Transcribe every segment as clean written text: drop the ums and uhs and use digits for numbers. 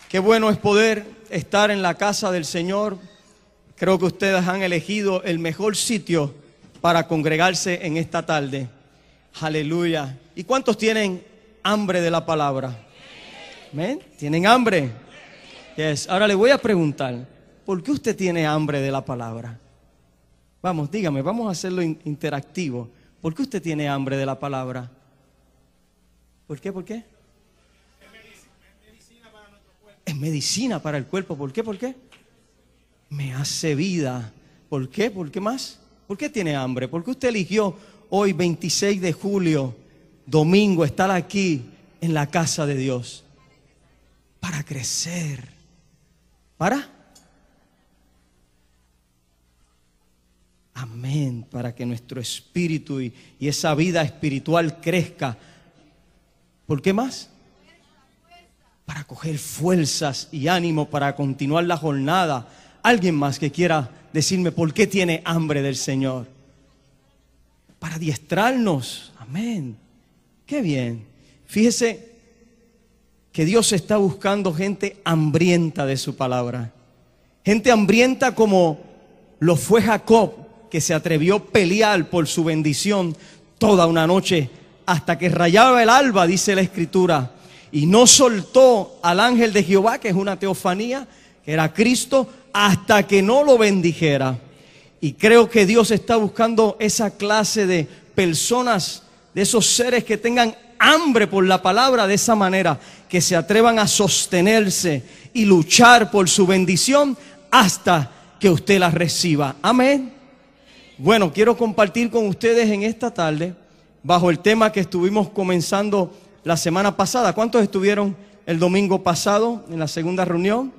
Qué bueno es poder estar en la casa del Señor. Creo que ustedes han elegido el mejor sitio para congregarse en esta tarde. Aleluya. ¿Y cuántos tienen hambre de la palabra? ¿Amén? ¿Tienen hambre? Yes. Ahora le voy a preguntar, ¿por qué usted tiene hambre de la palabra? Vamos, dígame, vamos a hacerlo interactivo. ¿Por qué usted tiene hambre de la palabra? ¿Por qué? ¿Por qué? Es medicina para el cuerpo. ¿Por qué? ¿Por qué? Me hace vida. ¿Por qué? ¿Por qué más? ¿Por qué tiene hambre? ¿Por qué usted eligió hoy, 26 de julio, domingo, estar aquí en la casa de Dios? Para crecer. ¿Para? Amén. Para que nuestro espíritu y esa vida espiritual crezca. ¿Por qué más? Para coger fuerzas y ánimo para continuar la jornada. Alguien más que quiera decirme por qué tiene hambre del Señor. Para adiestrarnos. Amén. Qué bien. Fíjese que Dios está buscando gente hambrienta de su palabra. Gente hambrienta como lo fue Jacob, que se atrevió a pelear por su bendición toda una noche hasta que rayaba el alba, dice la Escritura. Y no soltó al ángel de Jehová, que es una teofanía, que era Cristo, hasta que no lo bendijera. Y creo que Dios está buscando esa clase de personas, de esos seres que tengan hambre por la palabra de esa manera, que se atrevan a sostenerse y luchar por su bendición hasta que usted la reciba. Amén. Bueno, quiero compartir con ustedes en esta tarde, bajo el tema que estuvimos comenzando la semana pasada. ¿Cuántos estuvieron el domingo pasado en la segunda reunión?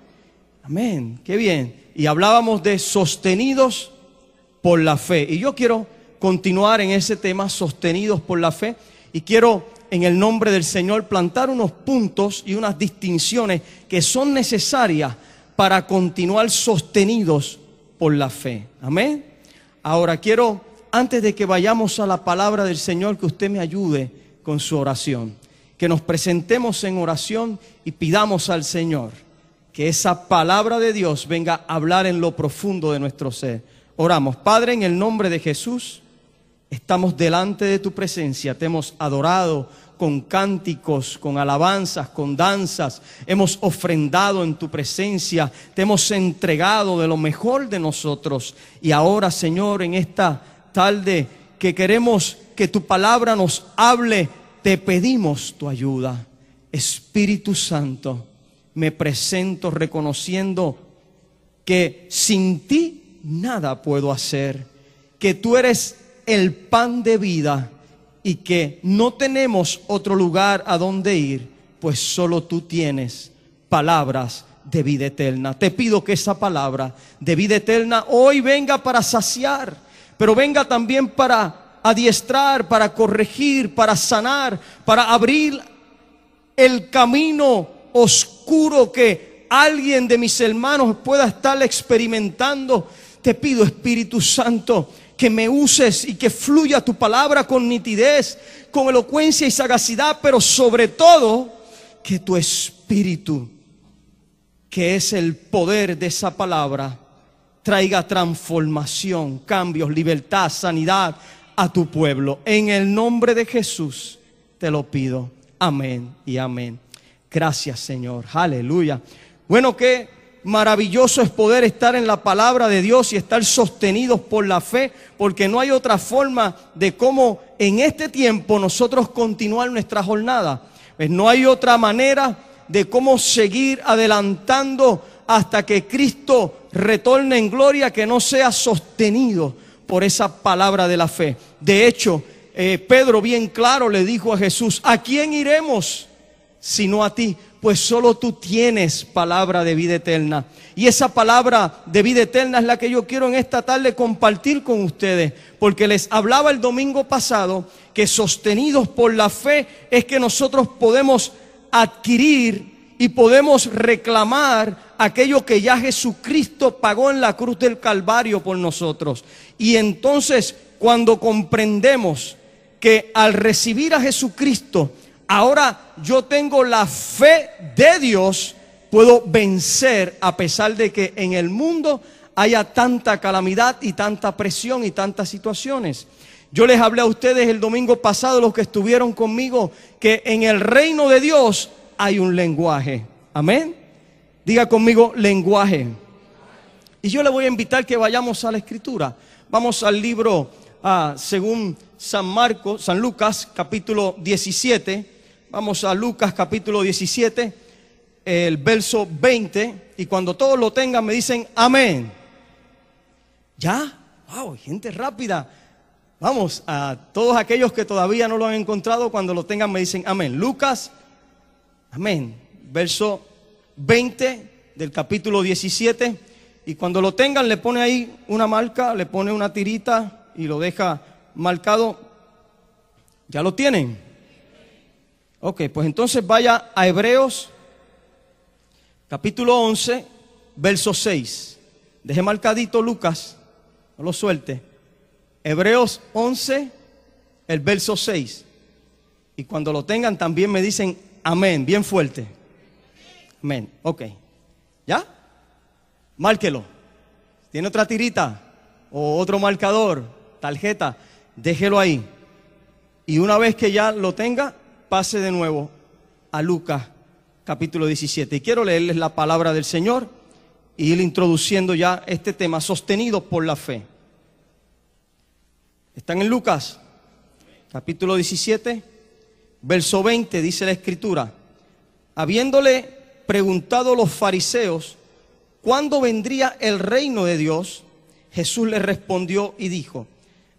Amén, qué bien. Y hablábamos de sostenidos por la fe. Y yo quiero continuar en ese tema, sostenidos por la fe. Y quiero, en el nombre del Señor, plantar unos puntos y unas distinciones que son necesarias para continuar sostenidos por la fe. Amén. Ahora quiero, antes de que vayamos a la palabra del Señor, que usted me ayude con su oración. Que nos presentemos en oración y pidamos al Señor que esa palabra de Dios venga a hablar en lo profundo de nuestro ser. Oramos. Padre, en el nombre de Jesús, estamos delante de tu presencia. Te hemos adorado con cánticos, con alabanzas, con danzas. Hemos ofrendado en tu presencia. Te hemos entregado de lo mejor de nosotros. Y ahora, Señor, en esta tarde que queremos que tu palabra nos hable, te pedimos tu ayuda. Espíritu Santo, me presento reconociendo que sin ti nada puedo hacer, que tú eres el pan de vida y que no tenemos otro lugar a donde ir, pues solo tú tienes palabras de vida eterna. Te pido que esa palabra de vida eterna hoy venga para saciar, pero venga también para adiestrar, para corregir, para sanar, para abrir el camino oscuro que alguien de mis hermanos pueda estar experimentando. Te pido, Espíritu Santo, que me uses y que fluya tu palabra con nitidez, con elocuencia y sagacidad, pero sobre todo que tu Espíritu, que es el poder de esa palabra, traiga transformación, cambios, libertad, sanidad a tu pueblo. En el nombre de Jesús te lo pido. Amén y amén. Gracias, Señor. Aleluya. Bueno, qué maravilloso es poder estar en la palabra de Dios y estar sostenidos por la fe, porque no hay otra forma de cómo en este tiempo nosotros continuar nuestra jornada. Pues no hay otra manera de cómo seguir adelantando hasta que Cristo retorne en gloria que no sea sostenido por esa palabra de la fe. De hecho, Pedro bien claro le dijo a Jesús: ¿a quién iremos sino a ti? Pues solo tú tienes palabra de vida eterna. Y esa palabra de vida eterna es la que yo quiero en esta tarde compartir con ustedes, porque les hablaba el domingo pasado que sostenidos por la fe es que nosotros podemos adquirir y podemos reclamar aquello que ya Jesucristo pagó en la cruz del Calvario por nosotros. Y entonces, cuando comprendemos que al recibir a Jesucristo, ahora yo tengo la fe de Dios, puedo vencer a pesar de que en el mundo haya tanta calamidad y tanta presión y tantas situaciones. Yo les hablé a ustedes el domingo pasado, los que estuvieron conmigo, que en el reino de Dios hay un lenguaje. Amén. Diga conmigo, lenguaje. Y yo le voy a invitar que vayamos a la Escritura. Vamos al libro, según San Lucas, capítulo 17. Vamos a Lucas, capítulo 17, el verso 20. Y cuando todos lo tengan, me dicen amén. ¿Ya? ¡Wow! Gente rápida. Vamos, a todos aquellos que todavía no lo han encontrado, cuando lo tengan me dicen amén. Lucas, amén. Verso 20 del capítulo 17. Y cuando lo tengan le pone ahí una marca, le pone una tirita y lo deja marcado. ¿Ya lo tienen? Ok, pues entonces vaya a Hebreos, capítulo 11, verso 6. Deje marcadito Lucas, no lo suelte. Hebreos 11, el verso 6. Y cuando lo tengan también me dicen amén, bien fuerte. Amén, ok. ¿Ya? Márquelo. ¿Tiene otra tirita o otro marcador, tarjeta? Déjelo ahí. Y una vez que ya lo tenga, pase de nuevo a Lucas, capítulo 17. Y quiero leerles la palabra del Señor y ir introduciendo ya este tema, sostenido por la fe. Están en Lucas, capítulo 17, verso 20, dice la Escritura. Habiéndole preguntado los fariseos cuándo vendría el reino de Dios, Jesús les respondió y dijo: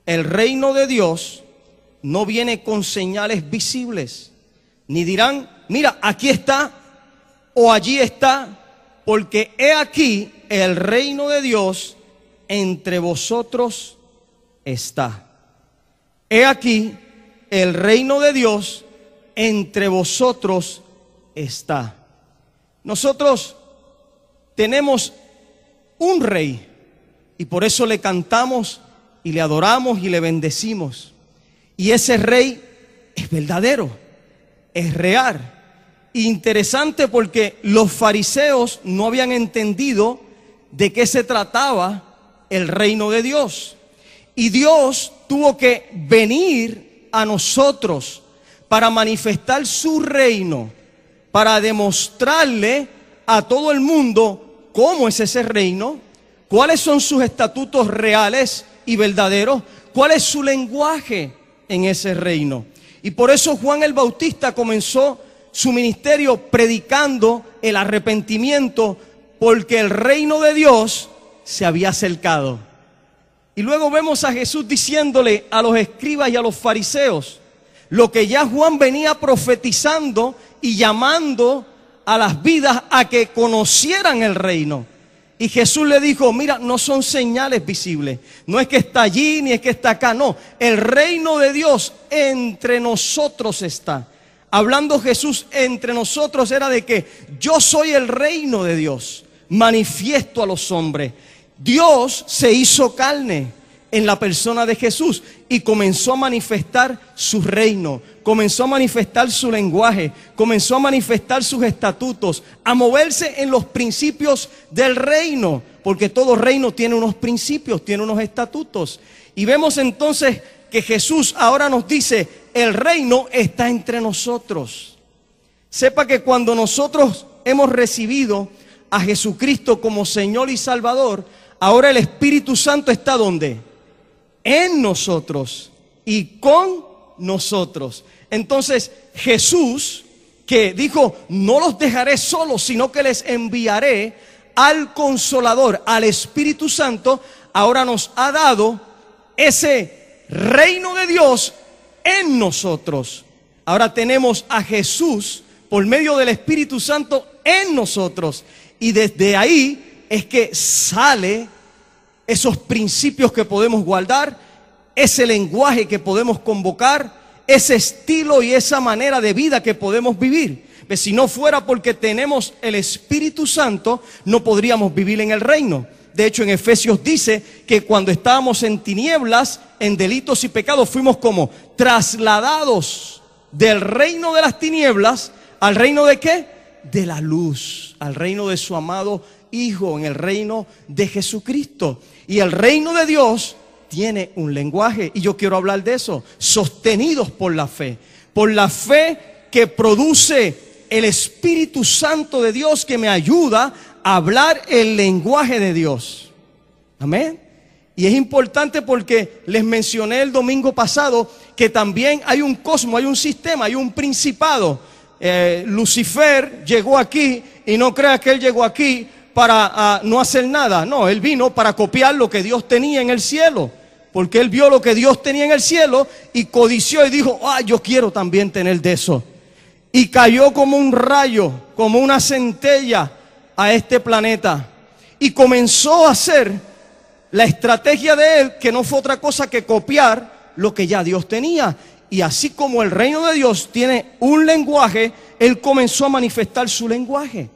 el reino de Dios no viene con señales visibles, ni dirán, mira, aquí está o allí está, porque he aquí el reino de Dios entre vosotros está. He aquí el reino de Dios entre vosotros está. Nosotros tenemos un rey y por eso le cantamos y le adoramos y le bendecimos. Y ese rey es verdadero, es real. Interesante porque los fariseos no habían entendido de qué se trataba el reino de Dios. Y Dios tuvo que venir a nosotros para manifestar su reino, para demostrarle a todo el mundo cómo es ese reino, cuáles son sus estatutos reales y verdaderos, cuál es su lenguaje en ese reino. Y por eso Juan el Bautista comenzó su ministerio predicando el arrepentimiento, porque el reino de Dios se había acercado. Y luego vemos a Jesús diciéndole a los escribas y a los fariseos lo que ya Juan venía profetizando y llamando a las vidas a que conocieran el reino. Y Jesús le dijo, mira, no son señales visibles, no es que está allí ni es que está acá, no, el reino de Dios entre nosotros está. Hablando Jesús entre nosotros era de que yo soy el reino de Dios, manifiesto a los hombres. Dios se hizo carne en la persona de Jesús y comenzó a manifestar su reino, comenzó a manifestar su lenguaje, comenzó a manifestar sus estatutos, a moverse en los principios del reino, porque todo reino tiene unos principios, tiene unos estatutos. Y vemos entonces que Jesús ahora nos dice, el reino está entre nosotros. Sepa que cuando nosotros hemos recibido a Jesucristo como Señor y Salvador, ahora el Espíritu Santo está ¿dónde? En nosotros y con nosotros. Entonces Jesús, que dijo, no los dejaré solos, sino que les enviaré al Consolador, al Espíritu Santo, ahora nos ha dado ese reino de Dios en nosotros. Ahora tenemos a Jesús por medio del Espíritu Santo en nosotros. Y desde ahí es que sale esos principios que podemos guardar, ese lenguaje que podemos convocar, ese estilo y esa manera de vida que podemos vivir. Pues si no fuera porque tenemos el Espíritu Santo, no podríamos vivir en el reino. De hecho, en Efesios dice que cuando estábamos en tinieblas, en delitos y pecados, fuimos como trasladados del reino de las tinieblas al reino de ¿qué? de la luz, al reino de su amado Hijo, en el reino de Jesucristo. Y el reino de Dios tiene un lenguaje, y yo quiero hablar de eso, sostenidos por la fe que produce el Espíritu Santo de Dios, que me ayuda a hablar el lenguaje de Dios. Amén. Y es importante porque les mencioné el domingo pasado que también hay un cosmos, hay un sistema, hay un principado. Lucifer llegó aquí, y no creas que él llegó aquí para no hacer nada. No, él vino para copiar lo que Dios tenía en el cielo, porque él vio lo que Dios tenía en el cielo y codició y dijo: yo quiero también tener de eso. Y cayó como un rayo, como una centella a este planeta, y comenzó a hacer la estrategia de él, que no fue otra cosa que copiar lo que ya Dios tenía. Y así como el reino de Dios tiene un lenguaje, él comenzó a manifestar su lenguaje.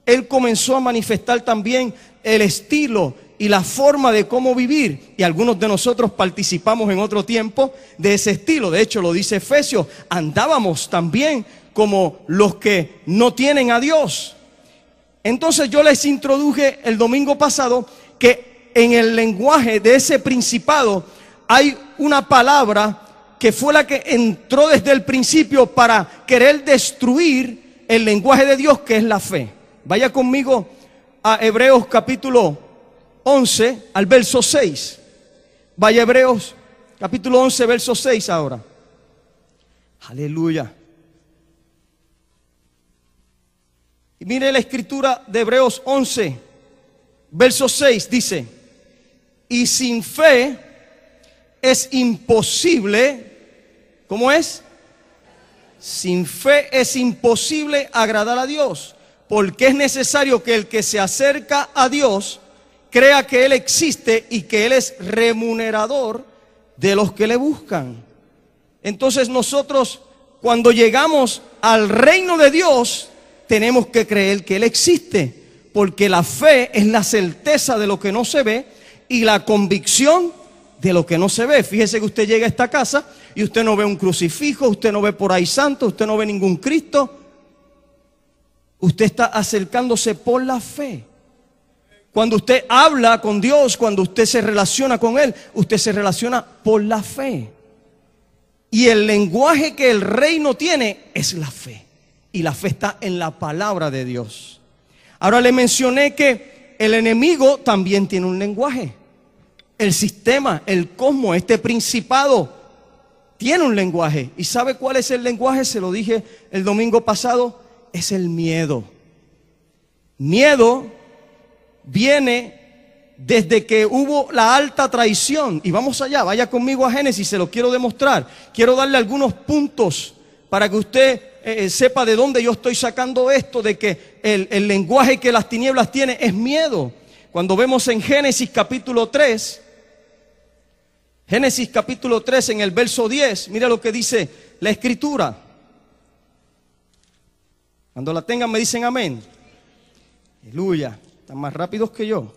Él comenzó a manifestar también el estilo y la forma de cómo vivir. Y algunos de nosotros participamos en otro tiempo de ese estilo. De hecho, lo dice Efesios, andábamos también como los que no tienen a Dios. Entonces yo les introduje el domingo pasado que en el lenguaje de ese principado hay una palabra que fue la que entró desde el principio para querer destruir el lenguaje de Dios, que es la fe. Vaya conmigo a Hebreos capítulo 11, al verso 6. Vaya a Hebreos capítulo 11, verso 6 ahora. Aleluya. Y mire la escritura de Hebreos 11, verso 6, dice: y sin fe es imposible, ¿cómo es? Sin fe es imposible agradar a Dios, porque es necesario que el que se acerca a Dios crea que Él existe y que Él es remunerador de los que le buscan. Entonces nosotros, cuando llegamos al reino de Dios, tenemos que creer que Él existe, porque la fe es la certeza de lo que no se ve y la convicción de lo que no se ve. Fíjese que usted llega a esta casa y usted no ve un crucifijo, usted no ve por ahí santo, usted no ve ningún Cristo. Usted está acercándose por la fe. Cuando usted habla con Dios, cuando usted se relaciona con Él, usted se relaciona por la fe. Y el lenguaje que el reino tiene es la fe. Y la fe está en la palabra de Dios. Ahora le mencioné que el enemigo también tiene un lenguaje. El sistema, el cosmos, este principado tiene un lenguaje. ¿Y sabe cuál es el lenguaje? Se lo dije el domingo pasado. Es el miedo. Miedo viene desde que hubo la alta traición. Y vamos allá, vaya conmigo a Génesis, se lo quiero demostrar. Quiero darle algunos puntos para que usted sepa de dónde yo estoy sacando esto, de que el lenguaje que las tinieblas tiene es miedo. Cuando vemos en Génesis capítulo 3, Génesis capítulo 3 en el verso 10, mira lo que dice la escritura. Cuando la tengan me dicen amén. Aleluya, están más rápidos que yo.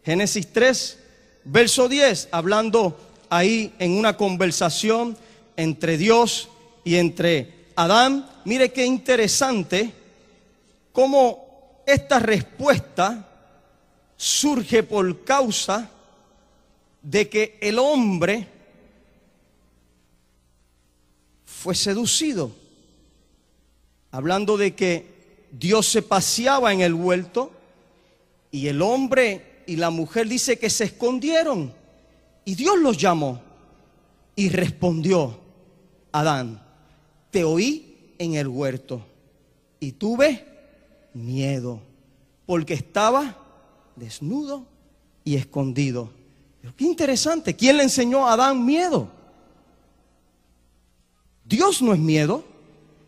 Génesis 3, verso 10, hablando ahí en una conversación entre Dios y entre Adán. Mire qué interesante cómo esta respuesta surge por causa de que el hombre fue seducido. Hablando de que Dios se paseaba en el huerto y el hombre y la mujer dice que se escondieron. Y Dios los llamó y respondió: Adán, te oí en el huerto y tuve miedo porque estaba desnudo y escondido. Pero qué interesante, ¿quién le enseñó a Adán miedo? Dios no es miedo,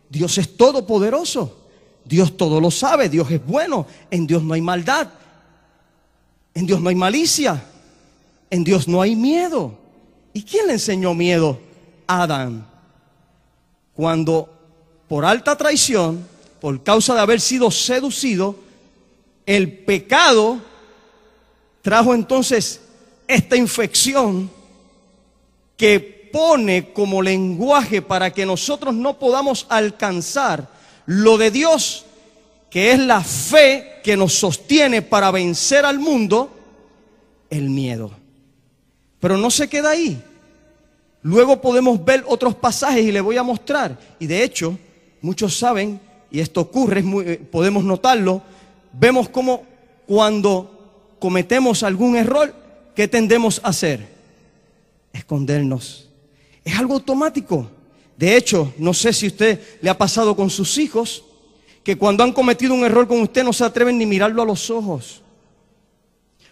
Dios es todopoderoso, Dios todo lo sabe, Dios es bueno, en Dios no hay maldad, en Dios no hay malicia, en Dios no hay miedo. ¿Y quién le enseñó miedo a Adán? Cuando por alta traición, por causa de haber sido seducido, el pecado trajo entonces esta infección que pone como lenguaje para que nosotros no podamos alcanzar lo de Dios que es la fe que nos sostiene para vencer al mundo, el miedo. Pero no se queda ahí. Luego podemos ver otros pasajes y les voy a mostrar. Y de hecho, muchos saben, y esto ocurre, podemos notarlo, vemos cómo cuando cometemos algún error, ¿qué tendemos a hacer? Escondernos. Es algo automático. De hecho, no sé si a usted le ha pasado con sus hijos, que cuando han cometido un error con usted no se atreven ni mirarlo a los ojos.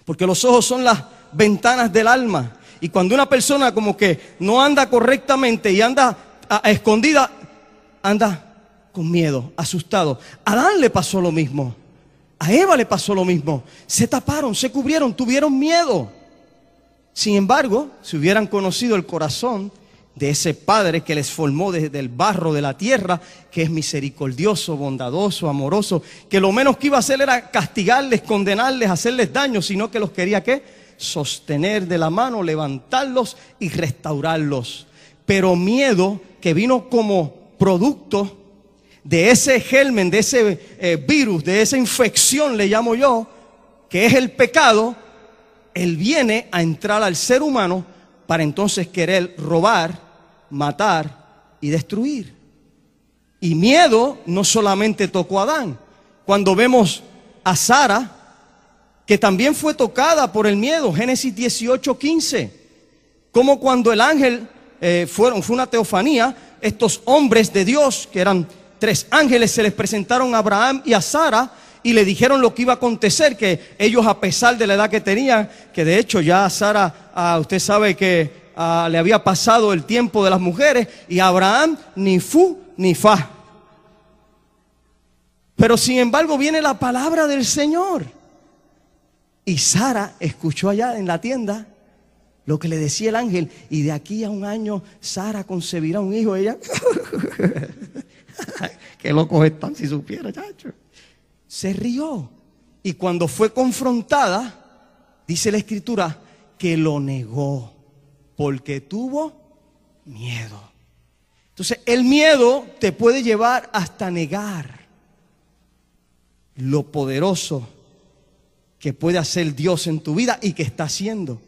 Porque los ojos son las ventanas del alma. Y cuando una persona como que no anda correctamente y anda a escondida, anda con miedo, asustado. A Adán le pasó lo mismo. A Eva le pasó lo mismo. Se taparon, se cubrieron, tuvieron miedo. Sin embargo, si hubieran conocido el corazón de ese Padre que les formó desde el barro de la tierra, que es misericordioso, bondadoso, amoroso, que lo menos que iba a hacer era castigarles, condenarles, hacerles daño, sino que los quería ¿qué? Sostener de la mano, levantarlos y restaurarlos. Pero miedo que vino como producto de ese germen, de ese virus, de esa infección, le llamo yo, que es el pecado, él viene a entrar al ser humano para entonces querer robar, matar y destruir. Y miedo no solamente tocó a Adán. Cuando vemos a Sara, que también fue tocada por el miedo, Génesis 18:15, como cuando el ángel fue una teofanía, estos hombres de Dios, que eran 3 ángeles, se les presentaron a Abraham y a Sara y le dijeron lo que iba a acontecer, que ellos, a pesar de la edad que tenían, que de hecho ya a Sara, usted sabe que le había pasado el tiempo de las mujeres, y a Abraham ni fu ni fa. Pero sin embargo viene la palabra del Señor, y Sara escuchó allá en la tienda lo que le decía el ángel, y de aquí a un año Sara concebirá un hijo. Ella qué locos están, si supiera, chacho. Se rió, y cuando fue confrontada, dice la Escritura que lo negó porque tuvo miedo. Entonces el miedo te puede llevar hasta negar lo poderoso que puede hacer Dios en tu vida y que está haciendo.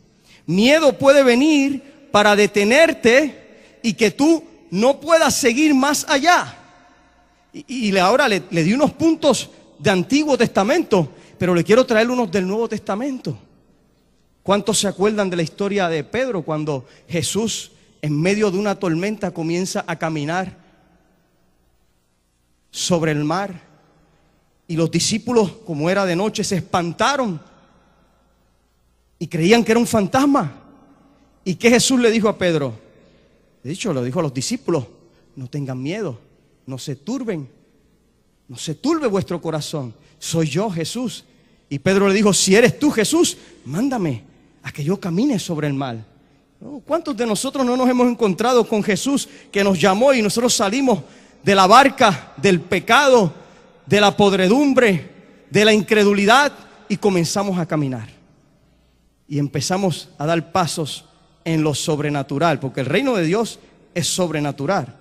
Miedo puede venir para detenerte y que tú no puedas seguir más allá. Y ahora le di unos puntos de Antiguo Testamento, pero le quiero traer unos del Nuevo Testamento. ¿Cuántos se acuerdan de la historia de Pedro cuando Jesús en medio de una tormenta comienza a caminar sobre el mar? Y los discípulos, como era de noche, se espantaron y creían que era un fantasma. ¿Y qué Jesús le dijo a Pedro? De hecho, lo dijo a los discípulos: no tengan miedo, no se turben, no se turbe vuestro corazón. Soy yo, Jesús. Y Pedro le dijo: si eres tú, Jesús, mándame a que yo camine sobre el mar. ¿Cuántos de nosotros no nos hemos encontrado con Jesús, que nos llamó y nosotros salimos de la barca del pecado, de la podredumbre, de la incredulidad, y comenzamos a caminar? Y empezamos a dar pasos en lo sobrenatural, porque el reino de Dios es sobrenatural.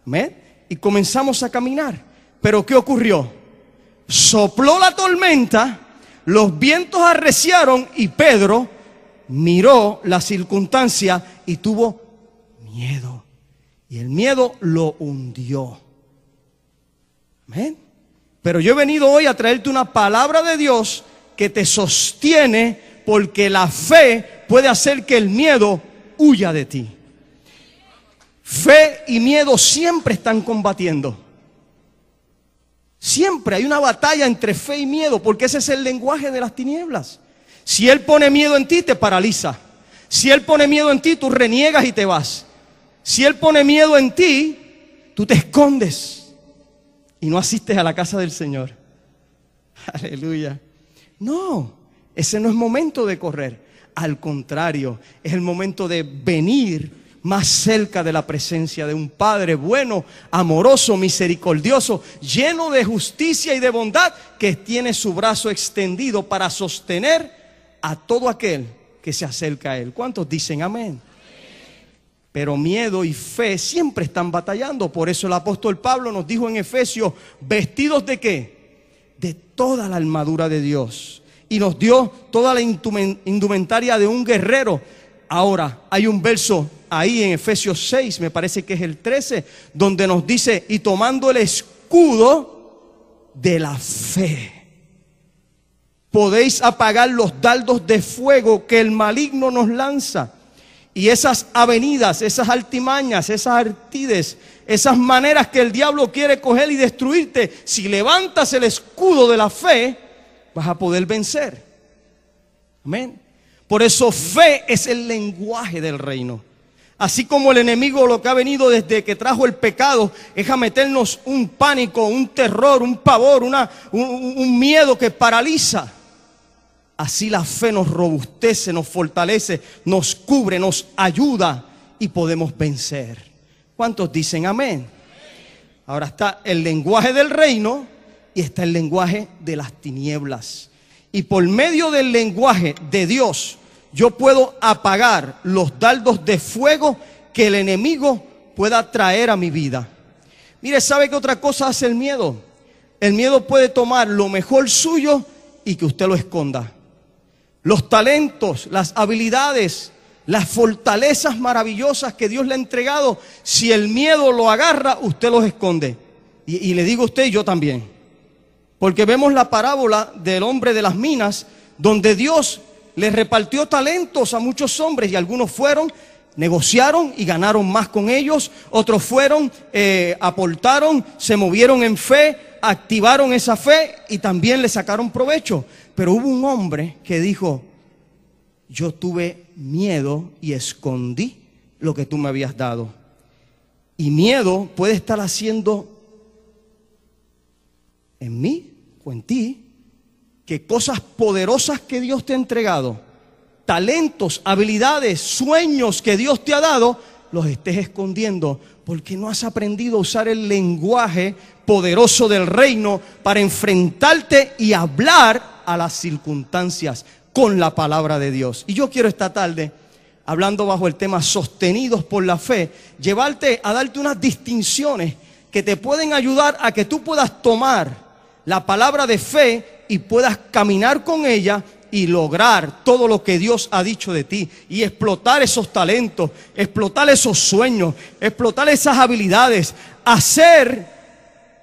¿Amén? Y comenzamos a caminar. Pero ¿qué ocurrió? Sopló la tormenta, los vientos arreciaron y Pedro miró la circunstancia y tuvo miedo. Y el miedo lo hundió. ¿Amén? Pero yo he venido hoy a traerte una palabra de Dios que te sostiene, porque la fe puede hacer que el miedo huya de ti. Fe y miedo siempre están combatiendo. Siempre hay una batalla entre fe y miedo, porque ese es el lenguaje de las tinieblas. Si él pone miedo en ti, te paraliza. Si él pone miedo en ti, tú reniegas y te vas. Si él pone miedo en ti, tú te escondes y no asistes a la casa del Señor. Aleluya. No, ese no es momento de correr. Al contrario, es el momento de venir más cerca de la presencia de un Padre bueno, amoroso, misericordioso, lleno de justicia y de bondad, que tiene su brazo extendido para sostener a todo aquel que se acerca a Él. ¿Cuántos dicen amén? Pero miedo y fe siempre están batallando. Por eso el apóstol Pablo nos dijo en Efesios: ¿vestidos de qué? de toda la armadura de Dios. Y nos dio toda la indumentaria de un guerrero. Ahora, hay un verso ahí en Efesios 6, me parece que es el 13, donde nos dice, y tomando el escudo de la fe, podéis apagar los dardos de fuego que el maligno nos lanza. Y esas avenidas, esas altimañas, esas artides, esas maneras que el diablo quiere coger y destruirte, si levantas el escudo de la fe, vas a poder vencer. Amén. Por eso fe es el lenguaje del reino. Así como el enemigo lo que ha venido desde que trajo el pecado es a meternos un pánico, un terror, un pavor, un miedo que paraliza. Así la fe nos robustece, nos fortalece, nos cubre, nos ayuda y podemos vencer. ¿Cuántos dicen amén? Ahora está el lenguaje del reino y está el lenguaje de las tinieblas. Y por medio del lenguaje de Dios, yo puedo apagar los dardos de fuego que el enemigo pueda traer a mi vida. Mire, ¿sabe qué otra cosa hace el miedo? El miedo puede tomar lo mejor suyo y que usted lo esconda. Los talentos, las habilidades, las fortalezas maravillosas que Dios le ha entregado, si el miedo lo agarra, usted los esconde. Y le digo a usted y yo también. Porque vemos la parábola del hombre de las minas, donde Dios le repartió talentos a muchos hombres y algunos fueron, negociaron y ganaron más con ellos. Otros fueron, aportaron, se movieron en fe, activaron esa fe y también le sacaron provecho. Pero hubo un hombre que dijo, yo tuve miedo y escondí lo que tú me habías dado. Y miedo puede estar haciendo en mí o en ti que cosas poderosas que Dios te ha entregado, talentos, habilidades, sueños que Dios te ha dado, los estés escondiendo porque no has aprendido a usar el lenguaje poderoso del reino para enfrentarte y hablar a las circunstancias con la palabra de Dios. Y yo quiero esta tarde, hablando bajo el tema sostenidos por la fe, llevarte a darte unas distinciones que te pueden ayudar a que tú puedas tomar la palabra de fe y puedas caminar con ella y lograr todo lo que Dios ha dicho de ti y explotar esos talentos, explotar esos sueños, explotar esas habilidades, hacer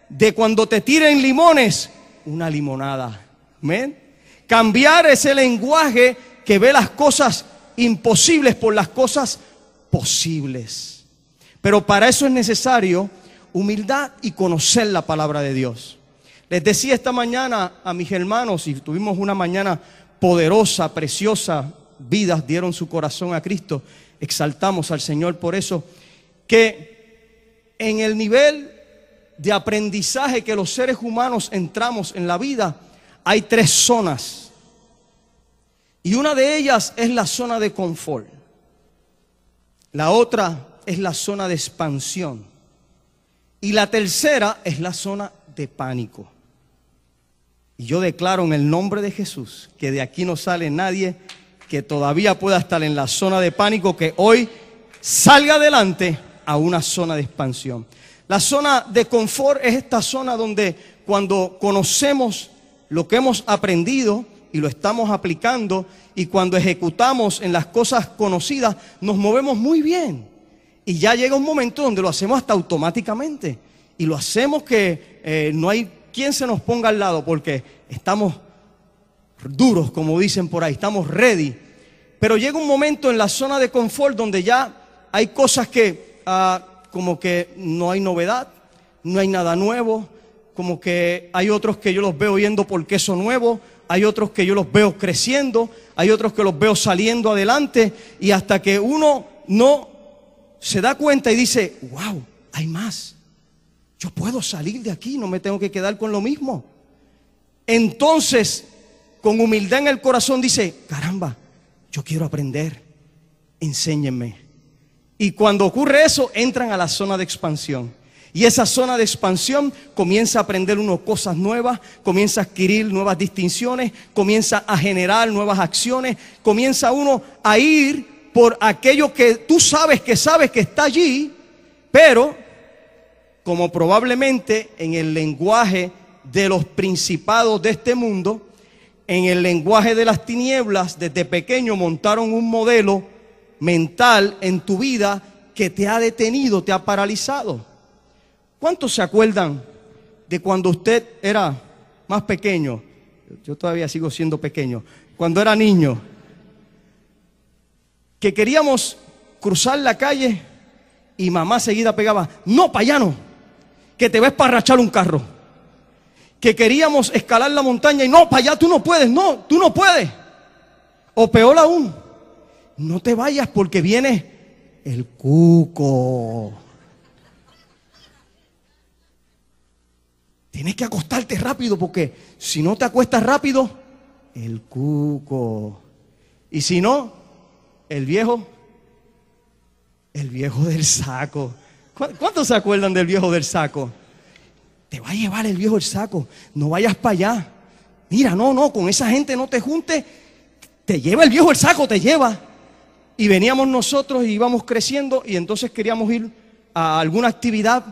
de cuando te tiren limones una limonada. Amén. Cambiar ese lenguaje que ve las cosas imposibles por las cosas posibles. Pero para eso es necesario humildad y conocer la palabra de Dios. Les decía esta mañana a mis hermanos, y tuvimos una mañana poderosa, preciosa, vidas dieron su corazón a Cristo, exaltamos al Señor por eso, que en el nivel de aprendizaje que los seres humanos entramos en la vida, hay 3 zonas. Y una de ellas es la zona de confort. La otra es la zona de expansión. Y la tercera es la zona de pánico. Y yo declaro en el nombre de Jesús que de aquí no sale nadie que todavía pueda estar en la zona de pánico, que hoy salga adelante a una zona de expansión. La zona de confort es esta zona donde cuando conocemos lo que hemos aprendido y lo estamos aplicando, y cuando ejecutamos en las cosas conocidas nos movemos muy bien. Y ya llega un momento donde lo hacemos hasta automáticamente. Y lo hacemos que no hay quien se nos ponga al lado porque estamos duros, como dicen por ahí, estamos ready. Pero llega un momento en la zona de confort donde ya hay cosas que como que no hay novedad, no hay nada nuevo, como que hay otros que yo los veo yendo por queso nuevo, hay otros que yo los veo creciendo, hay otros que los veo saliendo adelante, y hasta que uno no se da cuenta y dice, wow, hay más. Yo puedo salir de aquí, no me tengo que quedar con lo mismo. Entonces, con humildad en el corazón dice, caramba, yo quiero aprender, enséñenme. Y cuando ocurre eso, entran a la zona de expansión. Y esa zona de expansión comienza a aprender uno cosas nuevas, comienza a adquirir nuevas distinciones, comienza a generar nuevas acciones, comienza uno a ir por aquello que tú sabes que está allí, pero como probablemente en el lenguaje de los principados de este mundo, en el lenguaje de las tinieblas, desde pequeño montaron un modelo mental en tu vida que te ha detenido, te ha paralizado. ¿Cuántos se acuerdan de cuando usted era más pequeño? Yo todavía sigo siendo pequeño. Cuando era niño, que queríamos cruzar la calle y mamá seguida pegaba: no, para allá no, que te va a esparrachar un carro. Que queríamos escalar la montaña y no, para allá tú no puedes, no, tú no puedes. O peor aún, no te vayas porque viene el cuco. Tienes que acostarte rápido porque si no te acuestas rápido, el cuco. Y si no, el viejo del saco. ¿Cuántos se acuerdan del viejo del saco? Te va a llevar el viejo del saco, no vayas para allá. Mira, no, con esa gente no te juntes. Te lleva el viejo del saco, te lleva. Y veníamos nosotros y íbamos creciendo y entonces queríamos ir a alguna actividad.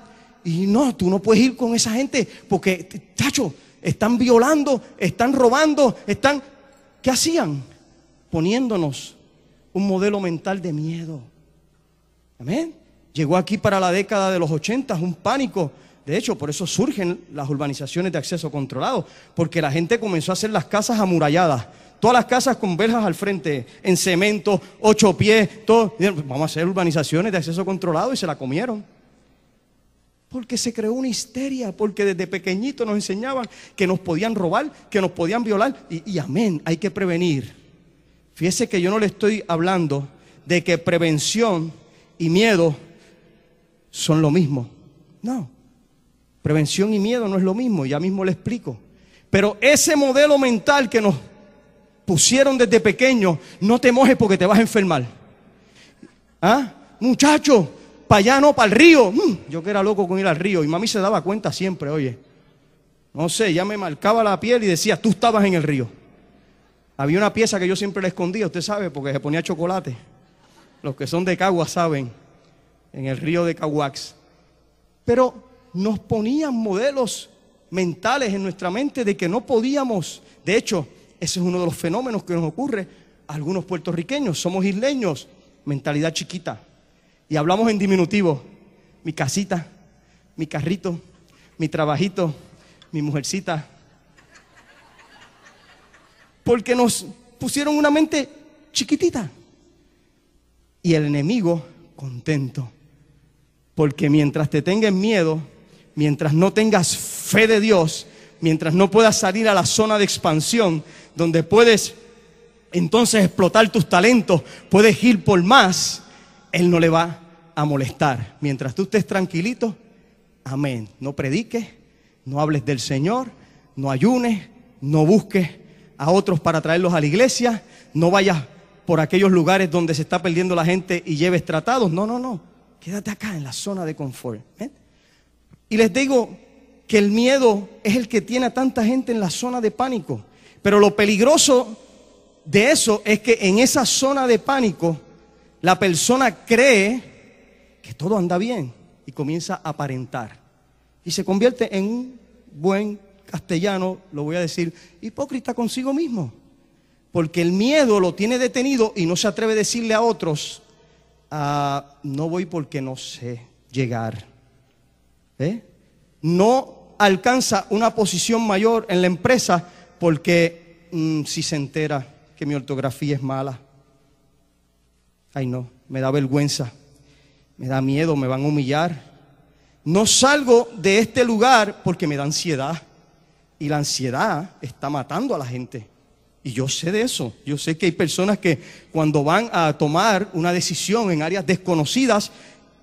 Y no, tú no puedes ir con esa gente porque, chacho, están violando, están robando, ¿Qué hacían? Poniéndonos un modelo mental de miedo. Amén. Llegó aquí para la década de los 80 un pánico. De hecho, por eso surgen las urbanizaciones de acceso controlado, porque la gente comenzó a hacer las casas amuralladas. Todas las casas con verjas al frente, en cemento, 8 pies, todo. Vamos a hacer urbanizaciones de acceso controlado y se la comieron. Porque se creó una histeria, porque desde pequeñitos nos enseñaban que nos podían robar, que nos podían violar. Y amén, hay que prevenir. Fíjese que yo no le estoy hablando de que prevención y miedo son lo mismo. No, prevención y miedo no es lo mismo, ya mismo le explico. Pero ese modelo mental que nos pusieron desde pequeños, no te mojes porque te vas a enfermar. ¿Ah? Muchacho, para allá no, para el río. Yo que era loco con ir al río y mami se daba cuenta siempre, oye. No sé, ya me marcaba la piel y decía, tú estabas en el río. Había una pieza que yo siempre le escondía, usted sabe, porque se ponía chocolate. Los que son de Caguas saben, en el río de Caguax. Pero nos ponían modelos mentales en nuestra mente de que no podíamos. De hecho, ese es uno de los fenómenos que nos ocurre a algunos puertorriqueños. Somos isleños, mentalidad chiquita. Y hablamos en diminutivo. Mi casita, mi carrito, mi trabajito, mi mujercita. Porque nos pusieron una mente chiquitita. Y el enemigo contento. Porque mientras te tengas miedo, mientras no tengas fe de Dios, mientras no puedas salir a la zona de expansión, donde puedes entonces explotar tus talentos, puedes ir por más, Él no le va a molestar. Mientras tú estés tranquilito, amén. No prediques, no hables del Señor, no ayunes, no busques a otros para traerlos a la iglesia, no vayas por aquellos lugares donde se está perdiendo la gente y lleves tratados. No. Quédate acá en la zona de confort. Y les digo que el miedo es el que tiene a tanta gente en la zona de pánico. Pero lo peligroso de eso es que en esa zona de pánico la persona cree que todo anda bien y comienza a aparentar. Y se convierte en un buen castellano, lo voy a decir, hipócrita consigo mismo. Porque el miedo lo tiene detenido y no se atreve a decirle a otros, no voy porque no sé llegar. No alcanza una posición mayor en la empresa porque si se entera que mi ortografía es mala. Ay no, me da vergüenza, me da miedo, me van a humillar. No salgo de este lugar porque me da ansiedad. Y la ansiedad está matando a la gente. Y yo sé de eso. Yo sé que hay personas que cuando van a tomar una decisión en áreas desconocidas,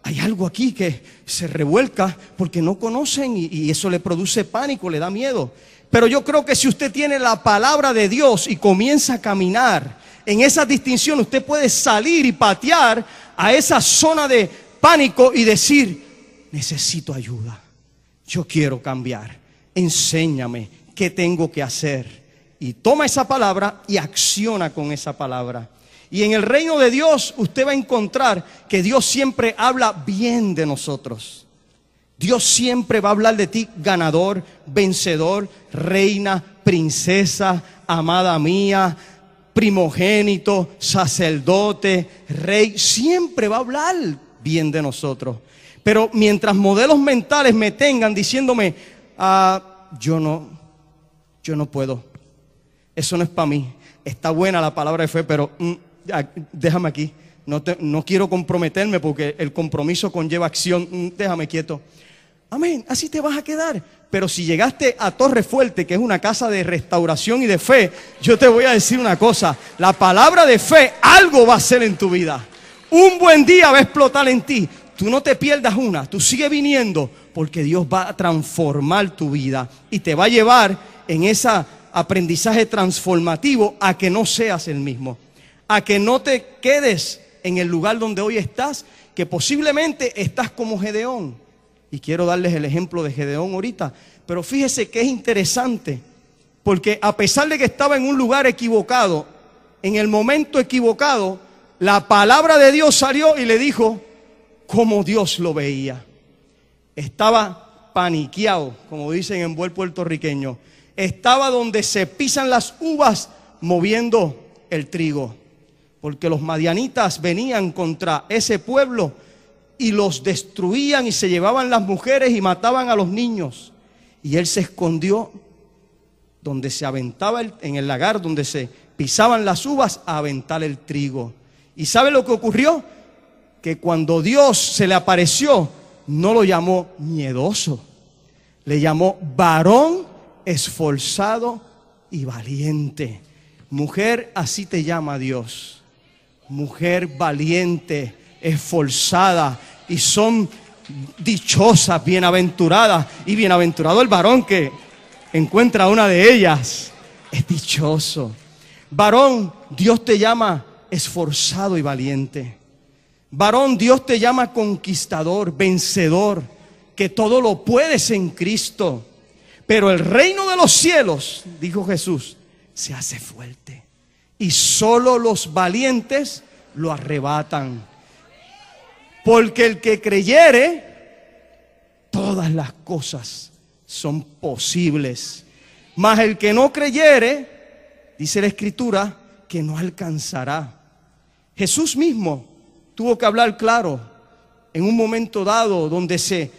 hay algo aquí que se revuelca porque no conocen y eso le produce pánico, le da miedo. Pero yo creo que si usted tiene la palabra de Dios y comienza a caminar en esa distinción, usted puede salir y patear a esa zona de pánico y decir, necesito ayuda, yo quiero cambiar, enséñame qué tengo que hacer. Y toma esa palabra y acciona con esa palabra. Y en el reino de Dios usted va a encontrar que Dios siempre habla bien de nosotros. Dios siempre va a hablar de ti ganador, vencedor, reina, princesa, amada mía, primogénito, sacerdote, rey. Siempre va a hablar bien de nosotros. Pero mientras modelos mentales me tengan diciéndome, yo no puedo, eso no es para mí. Está buena la palabra de fe, pero déjame aquí. No quiero comprometerme porque el compromiso conlleva acción. Déjame quieto. Amén, así te vas a quedar. Pero si llegaste a Torre Fuerte, que es una casa de restauración y de fe, yo te voy a decir una cosa. La palabra de fe algo va a hacer en tu vida. Un buen día va a explotar en ti. Tú no te pierdas una, tú sigue viniendo, porque Dios va a transformar tu vida y te va a llevar en ese aprendizaje transformativo a que no seas el mismo, a que no te quedes en el lugar donde hoy estás, que posiblemente estás como Gedeón. Y quiero darles el ejemplo de Gedeón ahorita, pero fíjese que es interesante, porque a pesar de que estaba en un lugar equivocado, en el momento equivocado, la palabra de Dios salió y le dijo cómo Dios lo veía. Estaba paniqueado, como dicen en buen puertorriqueño. Estaba donde se pisan las uvas moviendo el trigo, porque los madianitas venían contra ese pueblo y los destruían y se llevaban las mujeres y mataban a los niños. Y él se escondió donde se aventaba en el lagar donde se pisaban las uvas a aventar el trigo. ¿Y sabe lo que ocurrió? Que cuando Dios se le apareció, no lo llamó miedoso, le llamó varón esforzado y valiente. Mujer, así te llama Dios. Mujer valiente, esforzada, y son dichosas, bienaventuradas, y bienaventurado el varón que encuentra una de ellas. Es dichoso. Varón, Dios te llama esforzado y valiente. Varón, Dios te llama conquistador, vencedor, que todo lo puedes en Cristo. Pero el reino de los cielos, dijo Jesús, se hace fuerte, y solo los valientes lo arrebatan. Porque el que creyere, todas las cosas son posibles. Mas el que no creyere, dice la Escritura, que no alcanzará. Jesús mismo tuvo que hablar claro en un momento dado donde se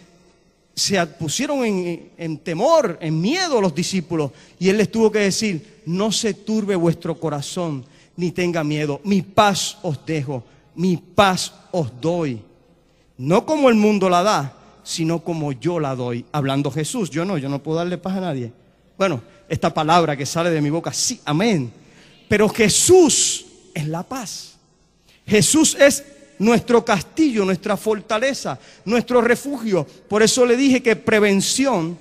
pusieron en temor, en miedo los discípulos, y él les tuvo que decir: no se turbe vuestro corazón, ni tenga miedo. Mi paz os dejo, mi paz os doy. No como el mundo la da, sino como yo la doy. Hablando Jesús, yo no puedo darle paz a nadie. Bueno, esta palabra que sale de mi boca, sí, amén. Pero Jesús es la paz. Jesús es nuestro castillo, nuestra fortaleza, nuestro refugio. Por eso le dije que prevención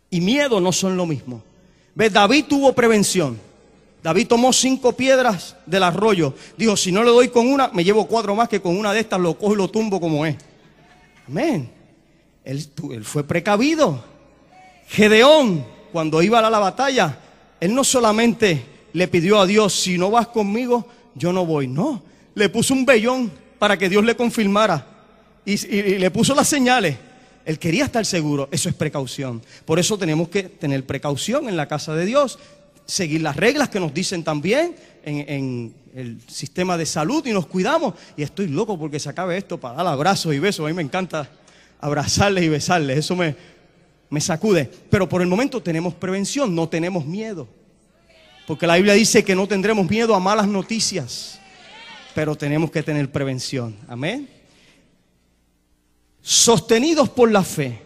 y miedo no son lo mismo. ¿Ves? David tuvo prevención. David tomó 5 piedras del arroyo. Dijo: si no le doy con una, me llevo 4 más, que con una de estas lo cojo y lo tumbo como es. Amén. Él fue precavido. Gedeón, cuando iba a la batalla, él no solamente le pidió a Dios: si no vas conmigo, yo no voy. No, le puso un vellón para que Dios le confirmara. Y le puso las señales. Él quería estar seguro. Eso es precaución. Por eso tenemos que tener precaución en la casa de Dios. Seguir las reglas que nos dicen también en el sistema de salud, y nos cuidamos. Y estoy loco porque se acabe esto para dar abrazos y besos. A mí me encanta abrazarles y besarles. Eso me sacude. Pero por el momento tenemos prevención, no tenemos miedo. Porque la Biblia dice que no tendremos miedo a malas noticias. Pero tenemos que tener prevención. Amén. Sostenidos por la fe,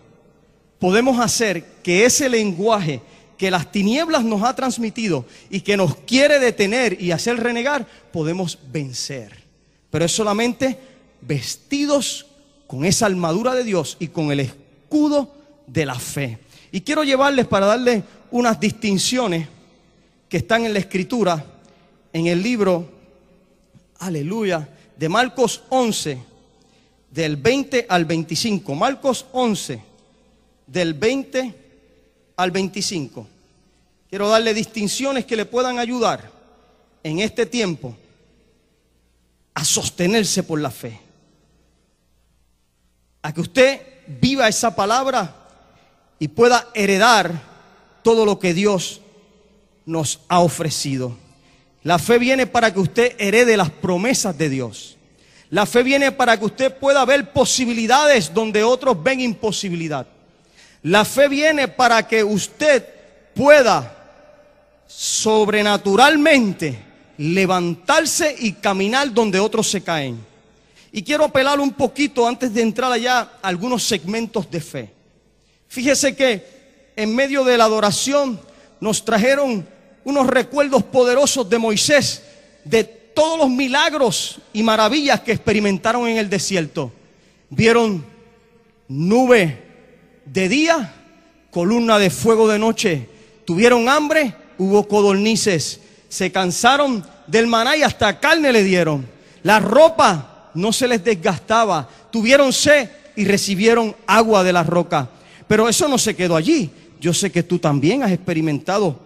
podemos hacer que ese lenguaje que las tinieblas nos ha transmitido y que nos quiere detener y hacer renegar, podemos vencer. Pero es solamente vestidos con esa armadura de Dios y con el escudo de la fe. Y quiero llevarles, para darles unas distinciones que están en la Escritura, en el libro, aleluya, de Marcos 11, del 20 al 25. Marcos 11, del 20 al 25. Quiero darle distinciones que le puedan ayudar en este tiempo a sostenerse por la fe. A que usted viva esa palabra y pueda heredar todo lo que Dios nos ha ofrecido. La fe viene para que usted herede las promesas de Dios. La fe viene para que usted pueda ver posibilidades donde otros ven imposibilidad. La fe viene para que usted pueda sobrenaturalmente levantarse y caminar donde otros se caen. Y quiero apelar un poquito antes de entrar allá a algunos segmentos de fe. Fíjese que en medio de la adoración nos trajeron unos recuerdos poderosos de Moisés, de todos los milagros y maravillas que experimentaron en el desierto. Vieron nube de día, columna de fuego de noche. Tuvieron hambre, hubo codornices. Se cansaron del maná y hasta carne le dieron. La ropa no se les desgastaba. Tuvieron sed y recibieron agua de la roca. Pero eso no se quedó allí. Yo sé que tú también has experimentado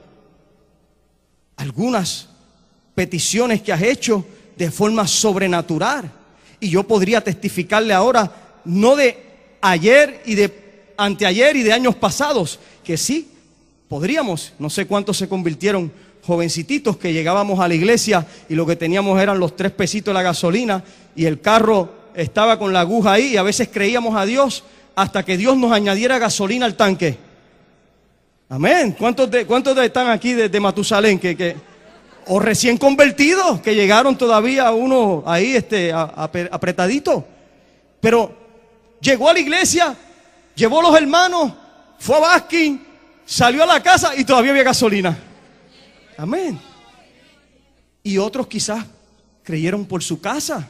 algunas peticiones que has hecho de forma sobrenatural. Y yo podría testificarle ahora, no de ayer y de anteayer y de años pasados, que sí, podríamos. No sé cuántos se convirtieron jovencititos que llegábamos a la iglesia y lo que teníamos eran los 3 pesitos de la gasolina y el carro estaba con la aguja ahí y a veces creíamos a Dios hasta que Dios nos añadiera gasolina al tanque. Amén. ¿Cuántos están aquí desde Matusalén o recién convertidos que llegaron todavía uno ahí apretadito? Pero llegó a la iglesia, llevó a los hermanos, fue a Baskin, salió a la casa y todavía había gasolina. Amén. Y otros quizás creyeron por su casa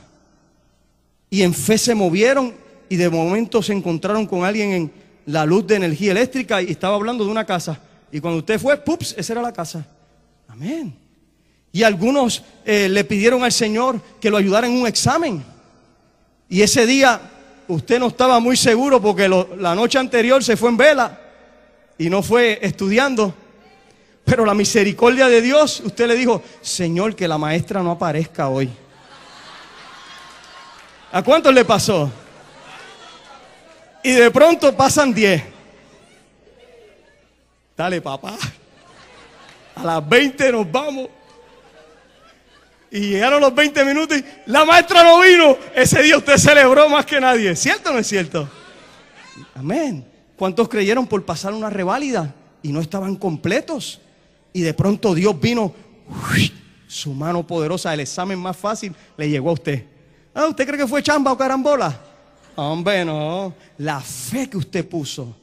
y en fe se movieron y de momento se encontraron con alguien en la luz de energía eléctrica y estaba hablando de una casa. Y cuando usted fue, ¡pups!, esa era la casa. Amén. Y algunos le pidieron al Señor que lo ayudara en un examen. Y ese día usted no estaba muy seguro porque la noche anterior se fue en vela y no fue estudiando. Pero la misericordia de Dios, usted le dijo, Señor, que la maestra no aparezca hoy. ¿A cuántos le pasó? Y de pronto pasan 10. Dale, papá. A las 20 nos vamos. Y llegaron los 20 minutos y la maestra no vino. Ese día usted celebró más que nadie. ¿Cierto o no es cierto? Amén. ¿Cuántos creyeron por pasar una reválida y no estaban completos? Y de pronto Dios vino, su mano poderosa, el examen más fácil le llegó a usted. Ah, ¿usted cree que fue chamba o carambola? Hombre, no. La fe que usted puso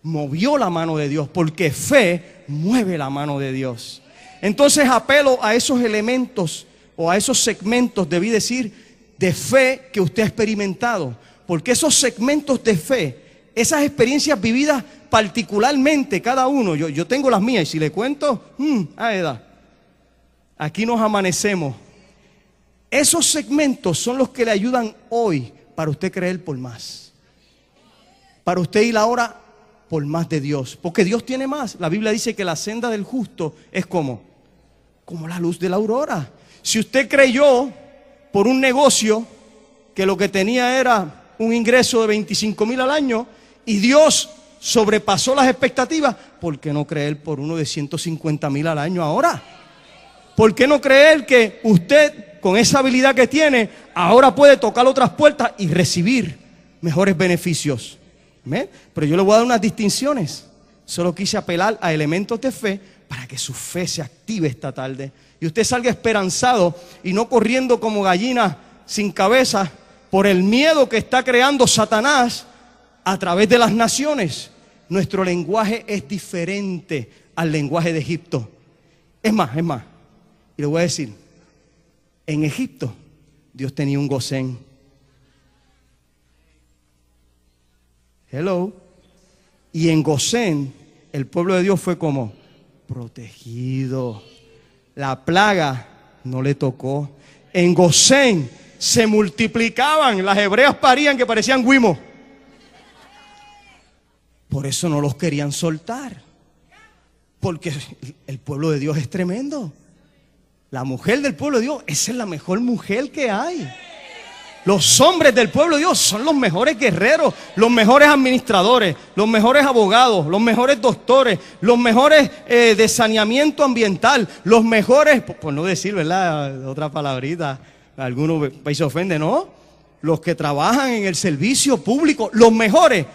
movió la mano de Dios, porque fe mueve la mano de Dios. Entonces apelo a esos elementos o a esos segmentos, debí decir, de fe que usted ha experimentado. Porque esos segmentos de fe, esas experiencias vividas particularmente cada uno, yo tengo las mías y si le cuento, aquí nos amanecemos. Esos segmentos son los que le ayudan hoy para usted creer por más. Para usted ir ahora por más de Dios. Porque Dios tiene más. La Biblia dice que la senda del justo es como la luz de la aurora. Si usted creyó por un negocio que lo que tenía era un ingreso de 25,000 al año y Dios sobrepasó las expectativas, ¿por qué no creer por uno de 150,000 al año ahora? ¿Por qué no creer que usted, con esa habilidad que tiene, ahora puede tocar otras puertas y recibir mejores beneficios? ¿Amén? Pero yo le voy a dar unas distinciones. Solo quise apelar a elementos de fe para que su fe se active esta tarde y usted salga esperanzado y no corriendo como gallina sin cabeza por el miedo que está creando Satanás a través de las naciones. Nuestro lenguaje es diferente al lenguaje de Egipto. Es más, y le voy a decir, en Egipto Dios tenía un Gosén. Hello. Y en Gosén el pueblo de Dios fue como protegido. La plaga no le tocó. En Gosén se multiplicaban. Las hebreas parían que parecían guimos. Por eso no los querían soltar. Porque el pueblo de Dios es tremendo. La mujer del pueblo de Dios, esa es la mejor mujer que hay. Los hombres del pueblo de Dios son los mejores guerreros, los mejores administradores, los mejores abogados, los mejores doctores, los mejores de saneamiento ambiental, los mejores, por no decir, ¿verdad? Otra palabrita, algunos se ofenden, ¿no? Los que trabajan en el servicio público, los mejores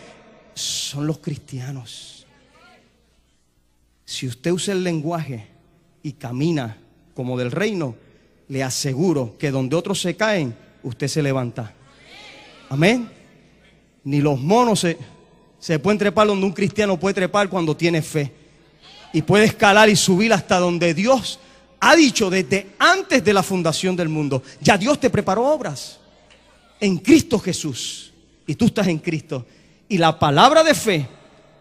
son los cristianos. Si usted usa el lenguaje y camina como del reino, le aseguro que donde otros se caen, usted se levanta. Amén. Ni los monos se pueden trepar donde un cristiano puede trepar cuando tiene fe. Y puede escalar y subir hasta donde Dios ha dicho desde antes de la fundación del mundo. Ya Dios te preparó obras en Cristo Jesús. Y tú estás en Cristo. Y la palabra de fe,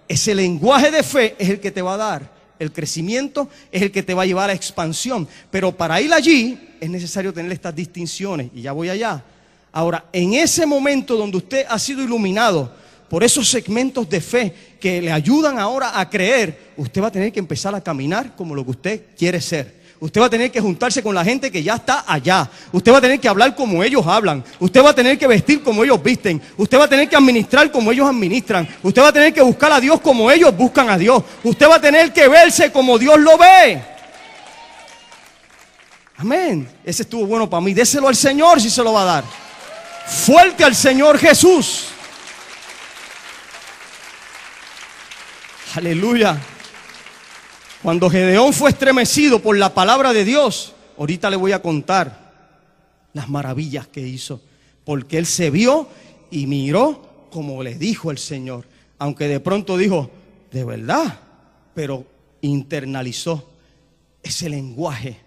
ese lenguaje de fe es el que te va a dar el crecimiento, es el que te va a llevar a la expansión. Pero para ir allí es necesario tener estas distinciones. Y ya voy allá. Ahora, en ese momento donde usted ha sido iluminado por esos segmentos de fe que le ayudan ahora a creer, usted va a tener que empezar a caminar como lo que usted quiere ser. Usted va a tener que juntarse con la gente que ya está allá. Usted va a tener que hablar como ellos hablan. Usted va a tener que vestir como ellos visten. Usted va a tener que administrar como ellos administran. Usted va a tener que buscar a Dios como ellos buscan a Dios. Usted va a tener que verse como Dios lo ve. Amén. Ese estuvo bueno para mí. Déselo al Señor si se lo va a dar. Fuerte al Señor Jesús. Aleluya. Cuando Gedeón fue estremecido por la palabra de Dios, ahorita le voy a contar las maravillas que hizo, porque él se vio y miró como le dijo el Señor, aunque de pronto dijo, de verdad, pero internalizó ese lenguaje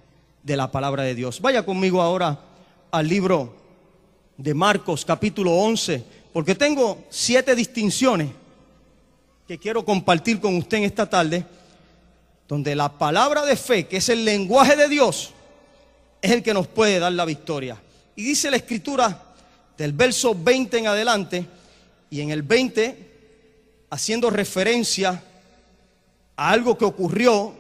de la palabra de Dios. Vaya conmigo ahora al libro de Marcos capítulo 11, porque tengo 7 distinciones que quiero compartir con usted en esta tarde, donde la palabra de fe, que es el lenguaje de Dios, es el que nos puede dar la victoria. Y dice la Escritura del verso 20 en adelante, y en el 20, haciendo referencia a algo que ocurrió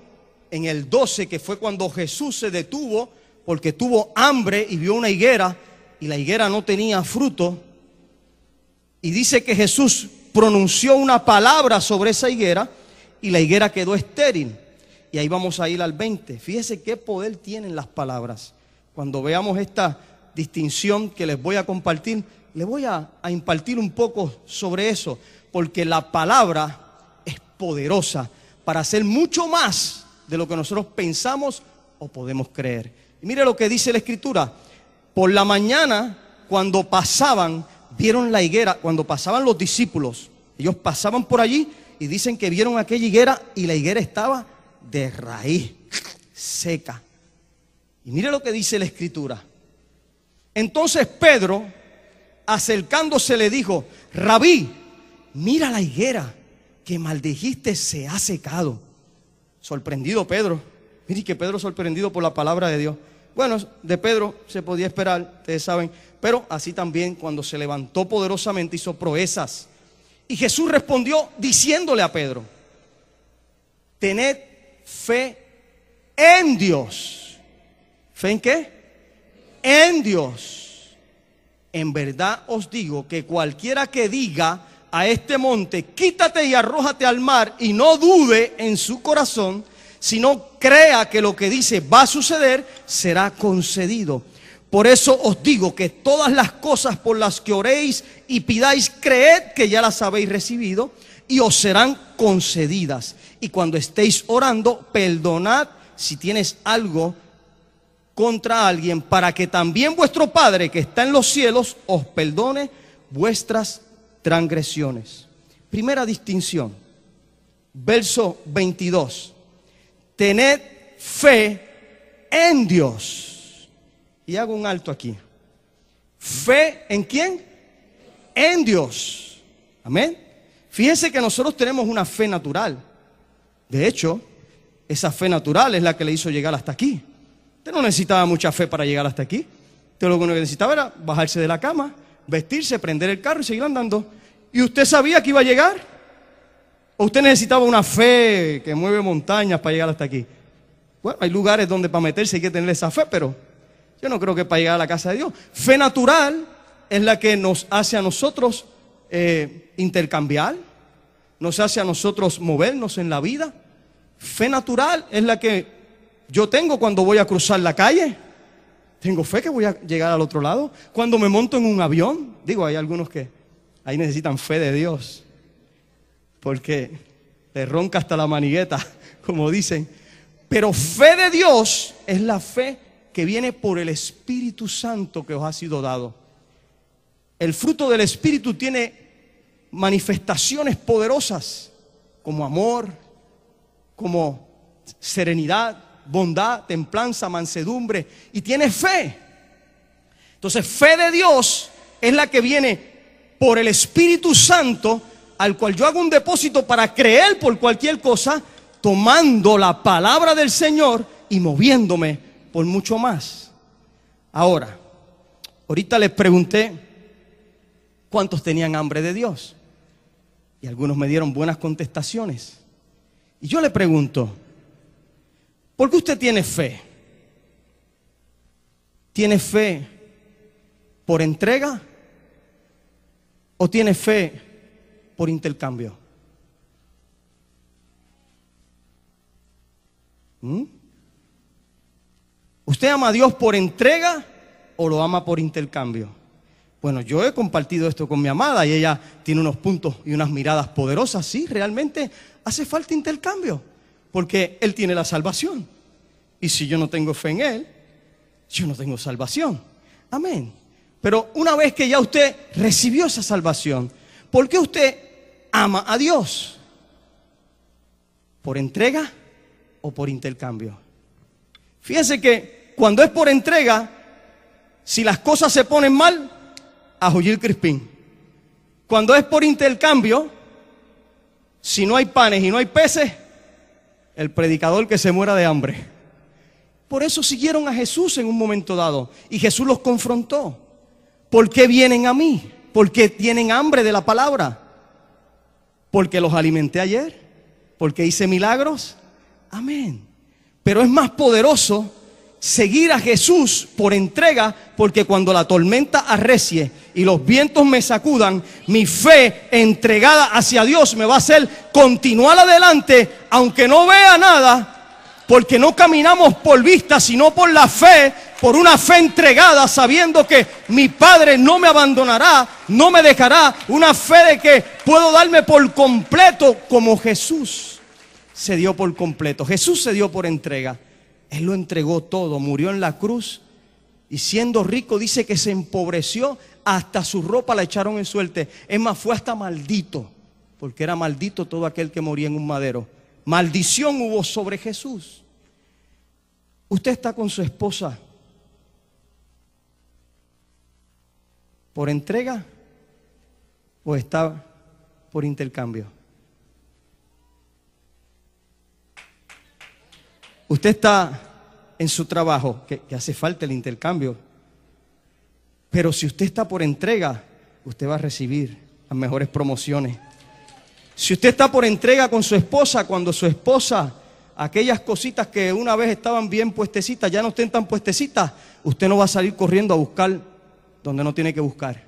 en el 12, que fue cuando Jesús se detuvo porque tuvo hambre y vio una higuera, y la higuera no tenía fruto. Y dice que Jesús pronunció una palabra sobre esa higuera, y la higuera quedó estéril. Y ahí vamos a ir al 20. Fíjese qué poder tienen las palabras. Cuando veamos esta distinción que les voy a compartir, les voy a impartir un poco sobre eso, porque la palabra es poderosa para hacer mucho más de lo que nosotros pensamos o podemos creer. Y mire lo que dice la Escritura. Por la mañana, cuando pasaban, vieron la higuera. Cuando pasaban los discípulos, ellos pasaban por allí y dicen que vieron aquella higuera, y la higuera estaba de raíz, seca. Y mire lo que dice la Escritura. Entonces Pedro, acercándose, le dijo, Rabí, mira la higuera que maldijiste se ha secado. Sorprendido Pedro. Mire que Pedro sorprendido por la palabra de Dios. Bueno, de Pedro se podía esperar, ustedes saben, pero así también cuando se levantó poderosamente hizo proezas. Y Jesús respondió diciéndole a Pedro, tened fe en Dios. ¿Fe en qué? En Dios. En verdad os digo que cualquiera que diga a este monte, quítate y arrójate al mar, y no dude en su corazón, sino crea que lo que dice va a suceder, será concedido. Por eso os digo que todas las cosas por las que oréis y pidáis, creed que ya las habéis recibido, y os serán concedidas. Y cuando estéis orando, perdonad si tienes algo contra alguien, para que también vuestro Padre que está en los cielos os perdone vuestras transgresiones. Primera distinción, verso 22. Tened fe en Dios. Y hago un alto aquí. ¿Fe en quién? En Dios. Amén. Fíjense que nosotros tenemos una fe natural. De hecho, esa fe natural es la que le hizo llegar hasta aquí. Usted no necesitaba mucha fe para llegar hasta aquí. Usted lo único que necesitaba era bajarse de la cama, vestirse, prender el carro y seguir andando. ¿Y usted sabía que iba a llegar? ¿O usted necesitaba una fe que mueve montañas para llegar hasta aquí? Bueno, hay lugares donde para meterse hay que tener esa fe, pero yo no creo que para llegar a la casa de Dios. Fe natural es la que nos hace a nosotros intercambiar, nos hace a nosotros movernos en la vida. Fe natural es la que yo tengo cuando voy a cruzar la calle. Tengo fe que voy a llegar al otro lado. Cuando me monto en un avión, digo, hay algunos que ahí necesitan fe de Dios, porque le ronca hasta la manigueta, como dicen. Pero fe de Dios es la fe que viene por el Espíritu Santo que os ha sido dado. El fruto del Espíritu tiene manifestaciones poderosas, como amor, como serenidad, bondad, templanza, mansedumbre, y tiene fe. Entonces, fe de Dios es la que viene por el Espíritu Santo, al cual yo hago un depósito para creer por cualquier cosa, tomando la palabra del Señor y moviéndome por mucho más. Ahora, ahorita les pregunté cuántos tenían hambre de Dios, y algunos me dieron buenas contestaciones. Y yo le pregunto, ¿por qué usted tiene fe? ¿Tiene fe por entrega o tiene fe por intercambio? ¿Usted ama a Dios por entrega o lo ama por intercambio? Bueno, yo he compartido esto con mi amada y ella tiene unos puntos y unas miradas poderosas. Sí, realmente hace falta intercambio, porque Él tiene la salvación. Y si yo no tengo fe en Él, yo no tengo salvación. Amén. Pero una vez que ya usted recibió esa salvación, ¿por qué usted ama a Dios? ¿Por entrega o por intercambio? Fíjense que cuando es por entrega, si las cosas se ponen mal, a Joyil Crispín. Cuando es por intercambio, si no hay panes y no hay peces, el predicador que se muera de hambre. Por eso siguieron a Jesús en un momento dado, y Jesús los confrontó. ¿Por qué vienen a mí? Porque tienen hambre de la palabra. Porque los alimenté ayer, porque hice milagros. Amén. Pero es más poderoso seguir a Jesús por entrega, porque cuando la tormenta arrecie y los vientos me sacudan, mi fe entregada hacia Dios me va a hacer continuar adelante, aunque no vea nada, porque no caminamos por vista, sino por la fe, por una fe entregada, sabiendo que mi Padre no me abandonará, no me dejará, una fe de que puedo darme por completo como Jesús se dio por completo. Jesús se dio por entrega. Él lo entregó todo, murió en la cruz y siendo rico dice que se empobreció, hasta su ropa la echaron en suerte. Es más, fue hasta maldito, porque era maldito todo aquel que moría en un madero. Maldición hubo sobre Jesús. Usted está con su esposa por entrega o está por intercambio. Usted está en su trabajo, que hace falta el intercambio. Pero si usted está por entrega, usted va a recibir las mejores promociones. Si usted está por entrega con su esposa, cuando su esposa, aquellas cositas que una vez estaban bien puestecitas, ya no estén tan puestecitas, usted no va a salir corriendo a buscar donde no tiene que buscar.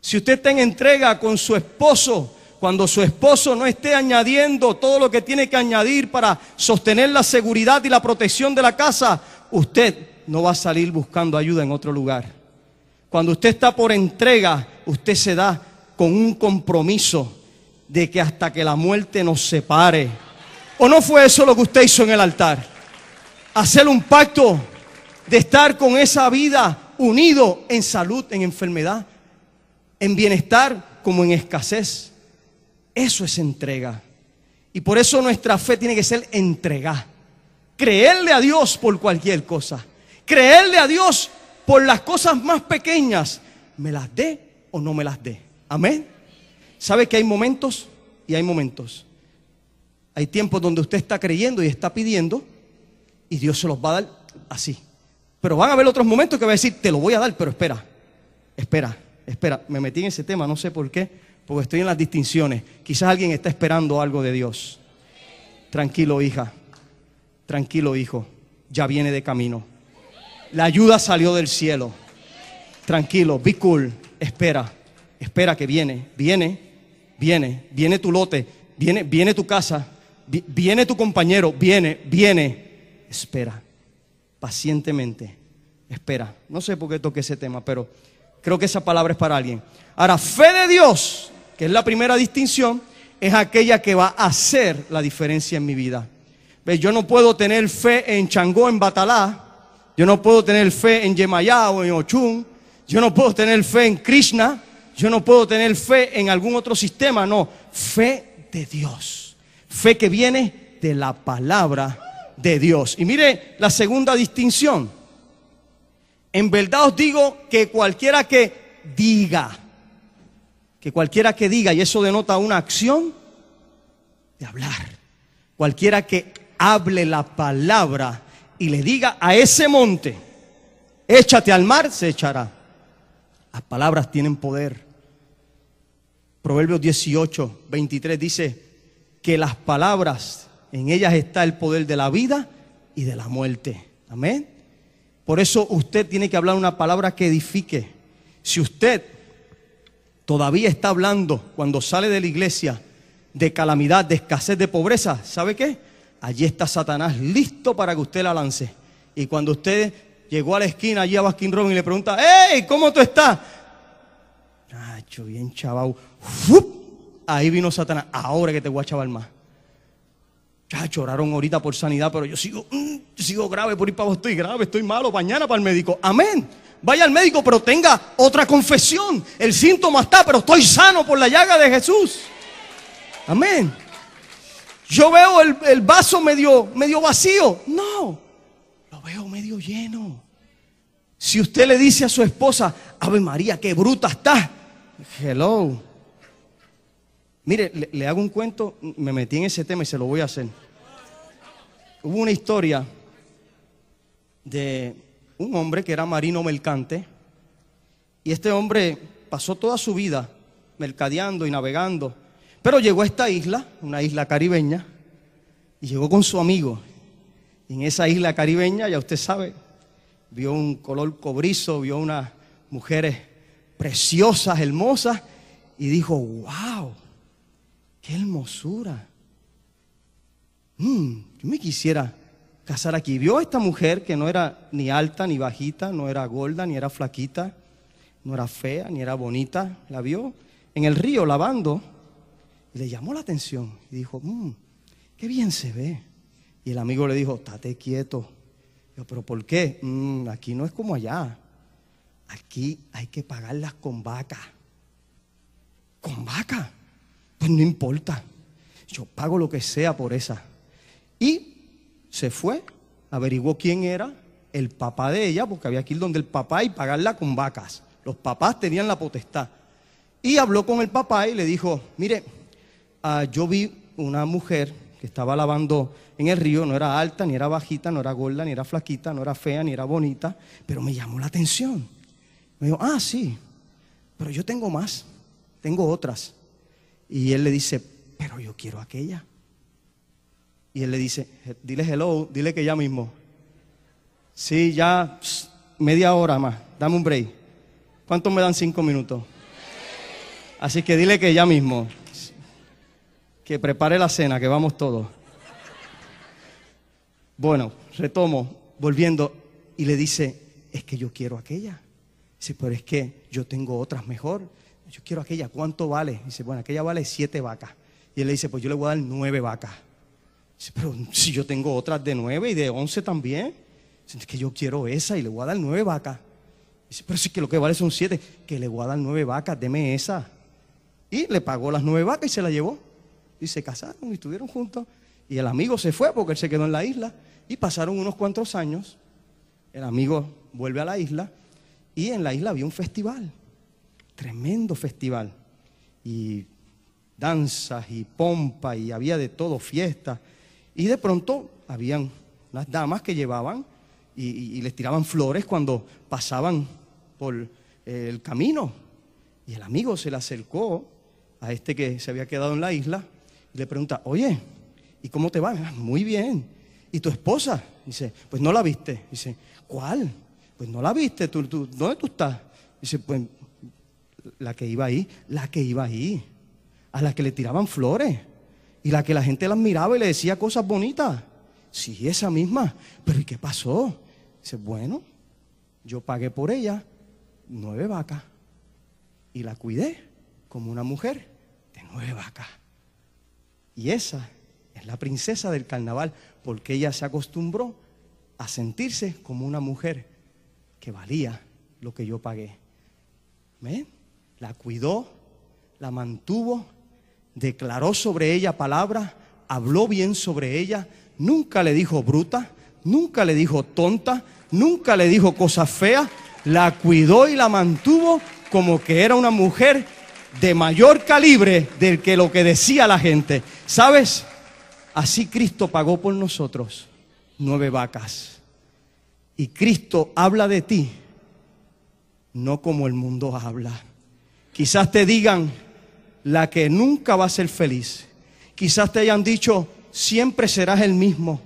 Si usted está en entrega con su esposo, cuando su esposo no esté añadiendo todo lo que tiene que añadir para sostener la seguridad y la protección de la casa, usted no va a salir buscando ayuda en otro lugar. Cuando usted está por entrega, usted se da con un compromiso de que hasta que la muerte nos separe. ¿O no fue eso lo que usted hizo en el altar? Hacer un pacto de estar con esa vida unido en salud, en enfermedad, en bienestar como en escasez. Eso es entrega. Y por eso nuestra fe tiene que ser entrega. Creerle a Dios por cualquier cosa. Creerle a Dios por las cosas más pequeñas. Me las dé o no me las dé. Amén. ¿Sabe que hay momentos y hay momentos? Hay tiempos donde usted está creyendo y está pidiendo y Dios se los va a dar así. Pero van a haber otros momentos que va a decir, te lo voy a dar, pero espera. Me metí en ese tema, no sé por qué. Porque estoy en las distinciones. Quizás alguien está esperando algo de Dios. Tranquilo, hija. Tranquilo, hijo. Ya viene de camino. La ayuda salió del cielo. Tranquilo, be cool. espera, espera que viene tu lote, viene tu casa, viene tu compañero, viene, espera, pacientemente, espera. No sé por qué toqué ese tema, pero creo que esa palabra es para alguien. Ahora, fe de Dios, que es la primera distinción, es aquella que va a hacer la diferencia en mi vida. Yo no puedo tener fe en Changó, en Batalá. Yo no puedo tener fe en Yemayá o en Ochun. Yo no puedo tener fe en Krishna. Yo no puedo tener fe en algún otro sistema. No, fe de Dios. Fe que viene de la palabra de Dios. Y mire la segunda distinción. En verdad os digo que cualquiera que diga, y eso denota una acción de hablar. Cualquiera que hable la palabra y le diga a ese monte, échate al mar, se echará. Las palabras tienen poder. Proverbios 18, 23 dice que las palabras, en ellas está el poder de la vida y de la muerte. Amén. Por eso usted tiene que hablar una palabra que edifique. Si usted todavía está hablando cuando sale de la iglesia de calamidad, de escasez, de pobreza, ¿sabe qué? Allí está Satanás listo para que usted la lance. Y cuando usted llegó a la esquina allí a Baskin Robbins y le pregunta, ¡hey! ¿Cómo tú estás? Nacho, bien chaval. Ahí vino Satanás. Ahora que te voy a chaval más. Chacho, oraron ahorita por sanidad, pero yo sigo grave, por ir para abajo estoy grave, estoy malo, mañana para el médico. Amén. Vaya al médico, pero tenga otra confesión. El síntoma está, pero estoy sano por la llaga de Jesús. Amén. Yo veo el vaso medio vacío. No, lo veo medio lleno. Si usted le dice a su esposa, Ave María, qué bruta está. Hello. Mire, le hago un cuento, me metí en ese tema y se lo voy a hacer. Hubo una historia de un hombre que era marino mercante. Y este hombre pasó toda su vida mercadeando y navegando. Pero llegó a esta isla, una isla caribeña, y llegó con su amigo. Y en esa isla caribeña, ya usted sabe, vio un color cobrizo, vio unas mujeres preciosas, hermosas, y dijo, wow, qué hermosura. Yo me quisiera casar aquí. Vio a esta mujer que no era ni alta ni bajita, no era gorda ni era flaquita, no era fea ni era bonita. La vio en el río lavando. Y le llamó la atención y dijo, qué bien se ve. Y el amigo le dijo, estate quieto. Yo, ¿pero por qué? Aquí no es como allá. Aquí hay que pagarlas con vaca. ¿Con vaca? Pues no importa. Yo pago lo que sea por esa. Y se fue, averiguó quién era el papá de ella, porque había que ir donde el papá y pagarla con vacas. Los papás tenían la potestad. Y habló con el papá y le dijo, mire, yo vi una mujer que estaba lavando en el río, no era alta, ni era bajita, no era gorda, ni era flaquita, no era fea, ni era bonita, pero me llamó la atención. Me dijo, sí, pero yo tengo más, tengo otras. Y él le dice, pero yo quiero aquella. Y él le dice, dile hello, dile que ya mismo. Sí, ya media hora más, dame un break. ¿Cuántos me dan 5 minutos? Así que dile que ya mismo. Que prepare la cena, que vamos todos. Bueno, retomo, volviendo, y le dice, es que yo quiero aquella. Dice, pero es que yo tengo otras mejor. Yo quiero aquella, ¿cuánto vale? Dice, bueno, aquella vale 7 vacas. Y él le dice, pues yo le voy a dar 9 vacas. Dice, pero si yo tengo otras de 9 y de 11 también. Dice, es que yo quiero esa y le voy a dar 9 vacas. Dice, pero si es que lo que vale son 7, que le voy a dar 9 vacas, deme esa. Y le pagó las 9 vacas y se la llevó. Y se casaron y estuvieron juntos. Y el amigo se fue porque él se quedó en la isla. Y pasaron unos cuantos años. El amigo vuelve a la isla. Y en la isla había un festival. Tremendo festival. Y danzas y pompa y había de todo, fiestas. Y de pronto habían unas damas que llevaban y les tiraban flores cuando pasaban por el camino. Y el amigo se le acercó a este que se había quedado en la isla y le pregunta, oye, ¿y cómo te va? Muy bien. ¿Y tu esposa? Dice, pues no la viste. Dice, ¿cuál? Pues no la viste. ¿Dónde tú estás? Dice, pues La que iba ahí, a la que le tiraban flores y la que la gente la admiraba y le decía cosas bonitas. Sí, esa misma. Pero ¿y qué pasó? Dice, bueno, yo pagué por ella 9 vacas y la cuidé como una mujer de 9 vacas. Y esa es la princesa del carnaval, porque ella se acostumbró a sentirse como una mujer que valía lo que yo pagué. ¿Ven? La cuidó, la mantuvo, declaró sobre ella palabras, habló bien sobre ella, nunca le dijo bruta, nunca le dijo tonta, nunca le dijo cosas feas, la cuidó y la mantuvo como que era una mujer de mayor calibre del que lo que decía la gente. ¿Sabes? Así Cristo pagó por nosotros 9 vacas. Y Cristo habla de ti, no como el mundo habla. Quizás te digan, la que nunca va a ser feliz. Quizás te hayan dicho, siempre serás el mismo,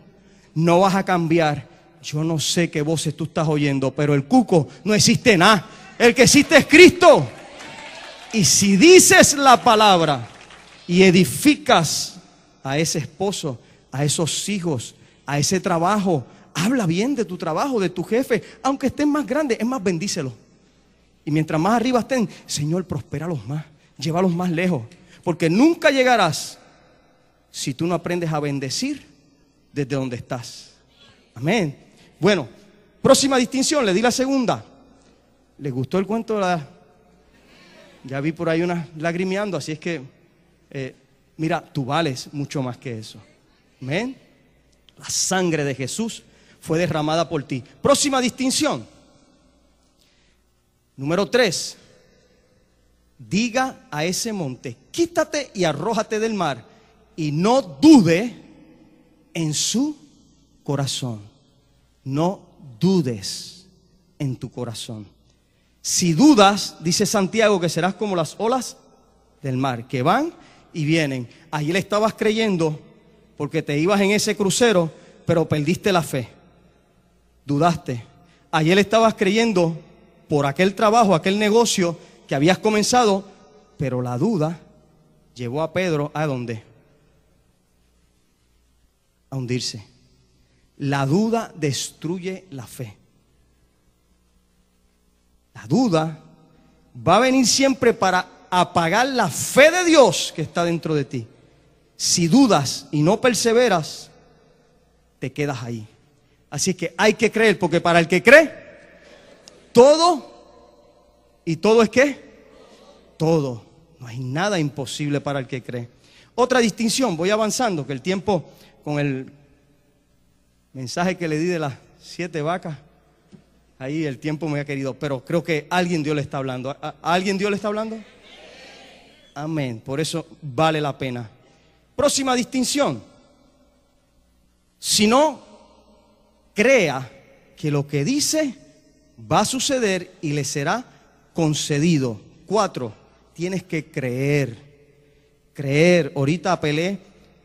no vas a cambiar. Yo no sé qué voces tú estás oyendo, pero el cuco no existe nada. El que existe es Cristo. Y si dices la palabra y edificas a ese esposo, a esos hijos, a ese trabajo, habla bien de tu trabajo, de tu jefe, aunque estén más grandes, es más, bendícelos. Y mientras más arriba estén, Señor, prospéralos más, llévalos más lejos, porque nunca llegarás si tú no aprendes a bendecir desde donde estás. Amén. Bueno, próxima distinción, le di la segunda. ¿Les gustó el cuento? Ya vi por ahí unas lagrimeando, así es que, mira, tú vales mucho más que eso. Amén. La sangre de Jesús fue derramada por ti. Próxima distinción. Número 3. Diga a ese monte, quítate y arrójate del mar, y no dude en su corazón. No dudes en tu corazón. Si dudas, dice Santiago, que serás como las olas del mar, que van y vienen. Ayer estabas creyendo porque te ibas en ese crucero, pero perdiste la fe. Dudaste. Ayer estabas creyendo por aquel trabajo, aquel negocio que habías comenzado, pero la duda llevó a Pedro ¿a dónde? A hundirse. La duda destruye la fe. La duda va a venir siempre para apagar la fe de Dios que está dentro de ti. Si dudas y no perseveras, te quedas ahí. Así que hay que creer, porque para el que cree, todo, ¿y todo es qué? Todo. No hay nada imposible para el que cree. Otra distinción, voy avanzando, que el tiempo, con el mensaje que le di de las 7 vacas, ahí el tiempo me ha querido, pero creo que alguien Dios le está hablando. ¿A alguien Dios le está hablando? Amén. Por eso vale la pena. Próxima distinción. Si no, crea que lo que dice va a suceder y le será concedido. 4. Tienes que creer. Creer. Ahorita apelé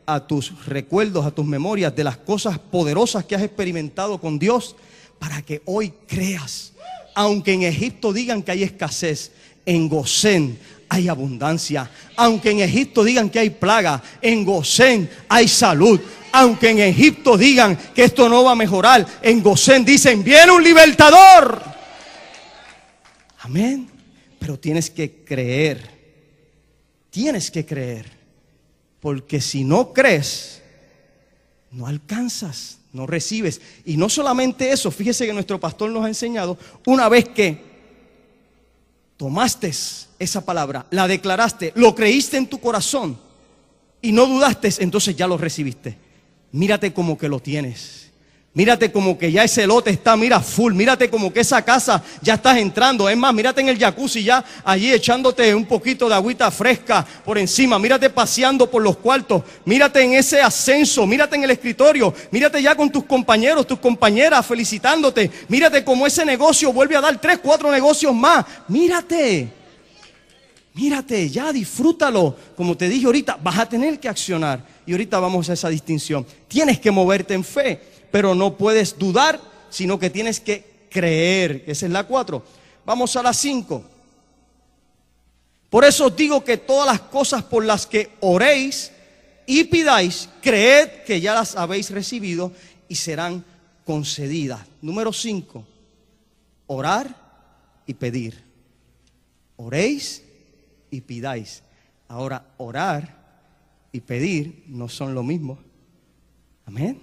a tus recuerdos, a tus memorias de las cosas poderosas que has experimentado con Dios, para que hoy creas. Aunque en Egipto digan que hay escasez, en Gosén hay abundancia. Aunque en Egipto digan que hay plaga, en Gosén hay salud. Aunque en Egipto digan que esto no va a mejorar, en Gosén dicen, viene un libertador. Amén. Pero tienes que creer. Tienes que creer. Porque si no crees, no alcanzas, no recibes. Y no solamente eso, fíjese que nuestro pastor nos ha enseñado, una vez que tomaste esa palabra, la declaraste, lo creíste en tu corazón y no dudaste, entonces ya lo recibiste. Mírate como que lo tienes. Mírate como que ya ese lote está, mira, full. Mírate como que esa casa ya estás entrando. Es más, mírate en el jacuzzi ya allí echándote un poquito de agüita fresca por encima. Mírate paseando por los cuartos. Mírate en ese ascenso. Mírate en el escritorio. Mírate ya con tus compañeros, tus compañeras felicitándote. Mírate como ese negocio vuelve a dar 3, 4 negocios más. Mírate. Mírate, ya disfrútalo. Como te dije ahorita, vas a tener que accionar. Y ahorita vamos a esa distinción. Tienes que moverte en fe. Pero no puedes dudar, sino que tienes que creer. Esa es la 4. Vamos a la 5. Por eso os digo que todas las cosas por las que oréis y pidáis, creed que ya las habéis recibido y serán concedidas. Número 5, orar y pedir. Oréis y pidáis. Ahora, orar y pedir no son lo mismo. Amén.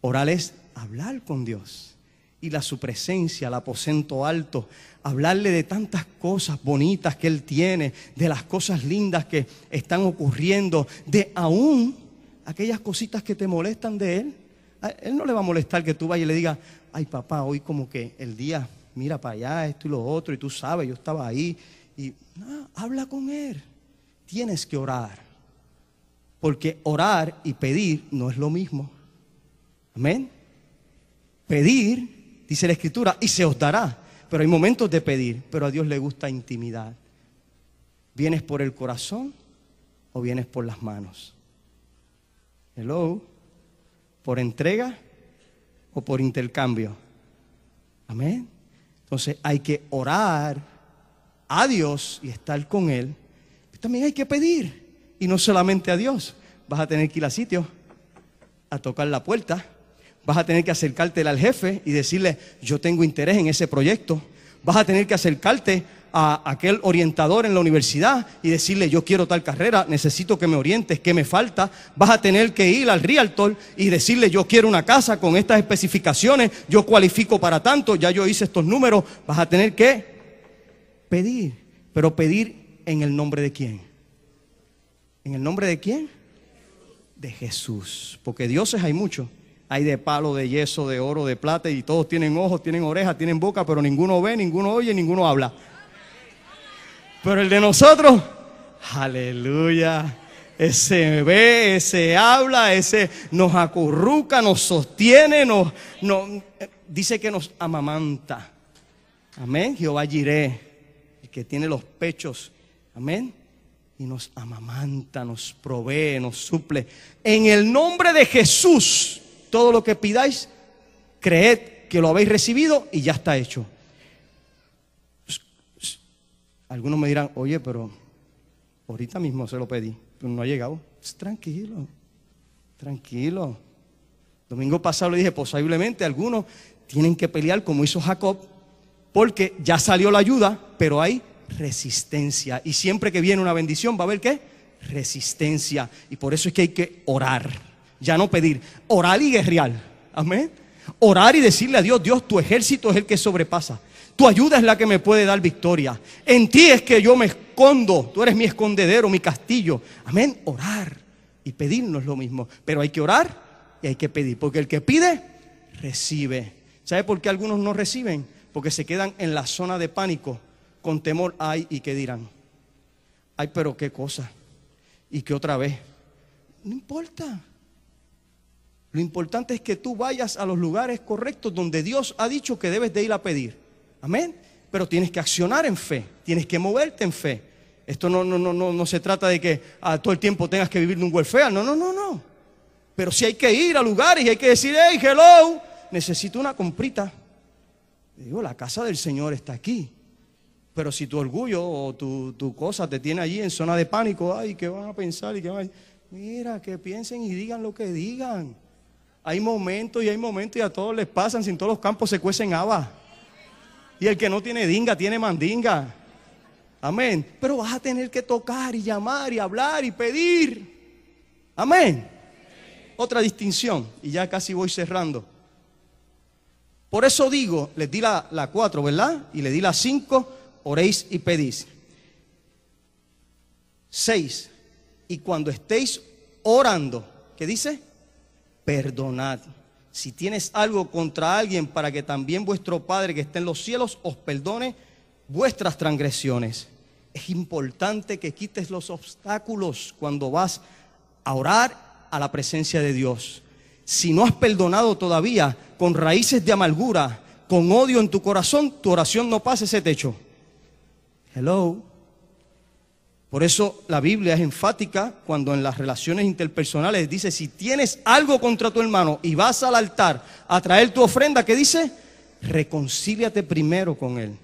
Orar es hablar con Dios, ir a su presencia, al aposento alto, hablarle de tantas cosas bonitas que Él tiene, de las cosas lindas que están ocurriendo, de aún aquellas cositas que te molestan de Él. A Él no le va a molestar que tú vayas y le digas, ay papá, hoy como que el día, mira para allá, esto y lo otro, y tú sabes, yo estaba ahí. Y no, habla con Él. Tienes que orar, porque orar y pedir no es lo mismo. Amén. Pedir, dice la Escritura, y se os dará. Pero hay momentos de pedir, pero a Dios le gusta intimidad. ¿Vienes por el corazón o vienes por las manos? Hello. ¿Por entrega o por intercambio? Amén. Entonces hay que orar a Dios y estar con Él. Pero también hay que pedir, y no solamente a Dios. Vas a tener que ir a sitio, a tocar la puerta. Vas a tener que acercarte al jefe y decirle, yo tengo interés en ese proyecto. Vas a tener que acercarte a aquel orientador en la universidad y decirle, yo quiero tal carrera, necesito que me orientes, ¿qué me falta? Vas a tener que ir al realtor y decirle, yo quiero una casa con estas especificaciones, yo cualifico para tanto, ya yo hice estos números. Vas a tener que pedir, pero pedir ¿en el nombre de quién? ¿En el nombre de quién? De Jesús, porque dioses hay muchos. Hay de palo, de yeso, de oro, de plata, y todos tienen ojos, tienen orejas, tienen boca, pero ninguno ve, ninguno oye, ninguno habla. Pero el de nosotros, aleluya, ese ve, ese habla, ese nos acurruca, nos sostiene, dice que nos amamanta. Amén. Jehová Jireh, el que tiene los pechos, amén, y nos amamanta, nos provee, nos suple. En el nombre de Jesús, todo lo que pidáis, creed que lo habéis recibido y ya está hecho. Algunos me dirán, oye, pero ahorita mismo se lo pedí, pero no ha llegado. Tranquilo, tranquilo. Domingo pasado le dije, posiblemente algunos tienen que pelear como hizo Jacob, porque ya salió la ayuda, pero hay resistencia. Y siempre que viene una bendición va a haber ¿qué? Resistencia. Y por eso es que hay que orar. Ya no pedir, orar y guerrear. Amén. Orar y decirle a Dios, Dios, tu ejército es el que sobrepasa. Tu ayuda es la que me puede dar victoria. En ti es que yo me escondo. Tú eres mi escondedero, mi castillo. Amén. Orar y pedir no es lo mismo. Pero hay que orar y hay que pedir. Porque el que pide, recibe. ¿Sabe por qué algunos no reciben? Porque se quedan en la zona de pánico, con temor. Ay, ¿y qué dirán? Ay, pero qué cosa. ¿Y qué otra vez? No importa. Lo importante es que tú vayas a los lugares correctos donde Dios ha dicho que debes de ir a pedir. Amén. Pero tienes que accionar en fe, tienes que moverte en fe. Esto no se trata de que todo el tiempo tengas que vivir de un welfare. No. Pero sí hay que ir a lugares y hay que decir, hey, hello, necesito una comprita. Digo, la casa del Señor está aquí. Pero si tu orgullo o tu cosa te tiene allí en zona de pánico, ay, ¿qué van a pensar? Mira, que piensen y digan lo que digan. Hay momentos y a todos les pasan, si en todos los campos se cuecen habas. Y el que no tiene dinga, tiene mandinga. Amén. Pero vas a tener que tocar y llamar y hablar y pedir. Amén. Otra distinción, y ya casi voy cerrando. Por eso digo, les di la 4, ¿verdad? Y le di la 5, oréis y pedís. 6, y cuando estéis orando, ¿qué dice? Perdonad. Si tienes algo contra alguien, para que también vuestro Padre que está en los cielos os perdone vuestras transgresiones. Es importante que quites los obstáculos cuando vas a orar a la presencia de Dios. Si no has perdonado todavía, con raíces de amargura, con odio en tu corazón, tu oración no pasa ese techo. Hello. Por eso la Biblia es enfática cuando en las relaciones interpersonales dice, si tienes algo contra tu hermano y vas al altar a traer tu ofrenda, ¿qué dice? Reconcíliate primero con él.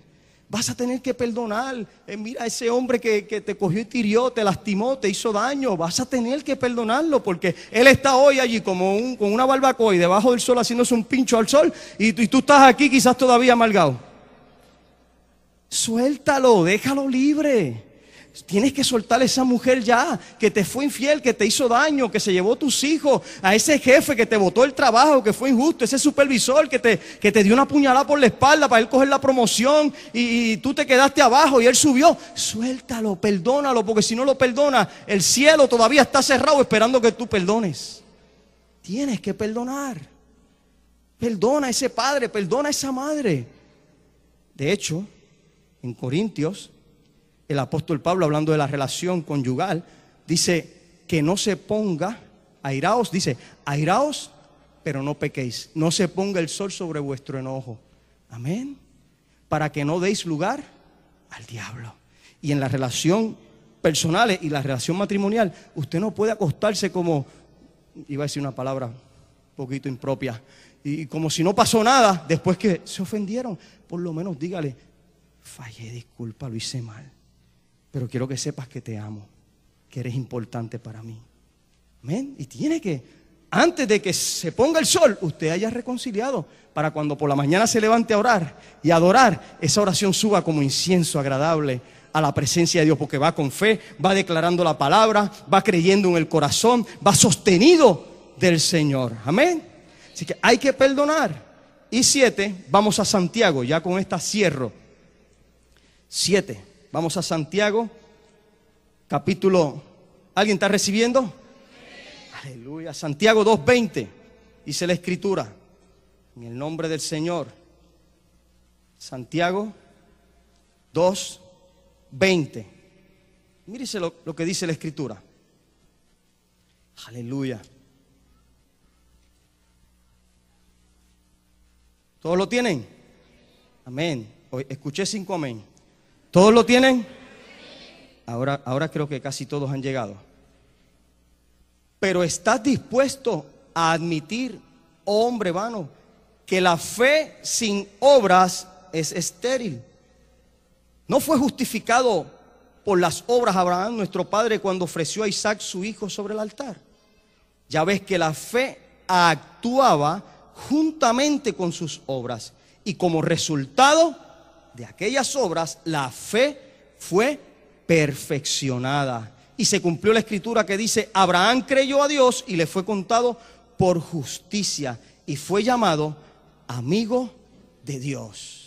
Vas a tener que perdonar. Mira, ese hombre que te cogió y tirió, te lastimó, te hizo daño. Vas a tener que perdonarlo porque él está hoy allí con una barbacoa y debajo del sol haciéndose un pincho al sol. Y tú estás aquí quizás todavía amargado. Suéltalo, déjalo libre. Tienes que soltar a esa mujer ya, que te fue infiel, que te hizo daño, que se llevó tus hijos, a ese jefe que te botó el trabajo, que fue injusto, ese supervisor que te dio una puñalada por la espalda para él coger la promoción y tú te quedaste abajo y él subió. Suéltalo, perdónalo, porque si no lo perdonas, el cielo todavía está cerrado esperando que tú perdones. Tienes que perdonar. Perdona a ese padre, perdona a esa madre. De hecho, en Corintios, el apóstol Pablo, hablando de la relación conyugal, dice que no se ponga, airaos, dice, airaos, pero no pequéis. No se ponga el sol sobre vuestro enojo. Amén. Para que no deis lugar al diablo. Y en la relación personal y la relación matrimonial, usted no puede acostarse como, iba a decir una palabra un poquito impropia, y como si no pasó nada, después que se ofendieron. Por lo menos dígale, fallé, disculpa, lo hice mal. Pero quiero que sepas que te amo, que eres importante para mí. Amén. Y tiene que, antes de que se ponga el sol, usted haya reconciliado, para cuando por la mañana se levante a orar y adorar, esa oración suba como incienso agradable a la presencia de Dios, porque va con fe, va declarando la palabra, va creyendo en el corazón, va sostenido del Señor. Amén. Así que hay que perdonar. Y 7, vamos a Santiago, ya con esta cierro. 7. Vamos a Santiago, capítulo, ¿alguien está recibiendo? Sí. Aleluya, Santiago 2:20, dice la Escritura, en el nombre del Señor. Santiago 2:20. Mírese lo que dice la Escritura. Aleluya. ¿Todos lo tienen? Amén. Escuché 5 amén. ¿Todos lo tienen? Ahora creo que casi todos han llegado. Pero ¿estás dispuesto a admitir, oh hombre vano, que la fe sin obras es estéril? ¿No fue justificado por las obras Abraham, nuestro padre, cuando ofreció a Isaac su hijo sobre el altar? Ya ves que la fe actuaba juntamente con sus obras, y como resultado de aquellas obras, la fe fue perfeccionada. Y se cumplió la Escritura que dice, Abraham creyó a Dios y le fue contado por justicia, y fue llamado amigo de Dios.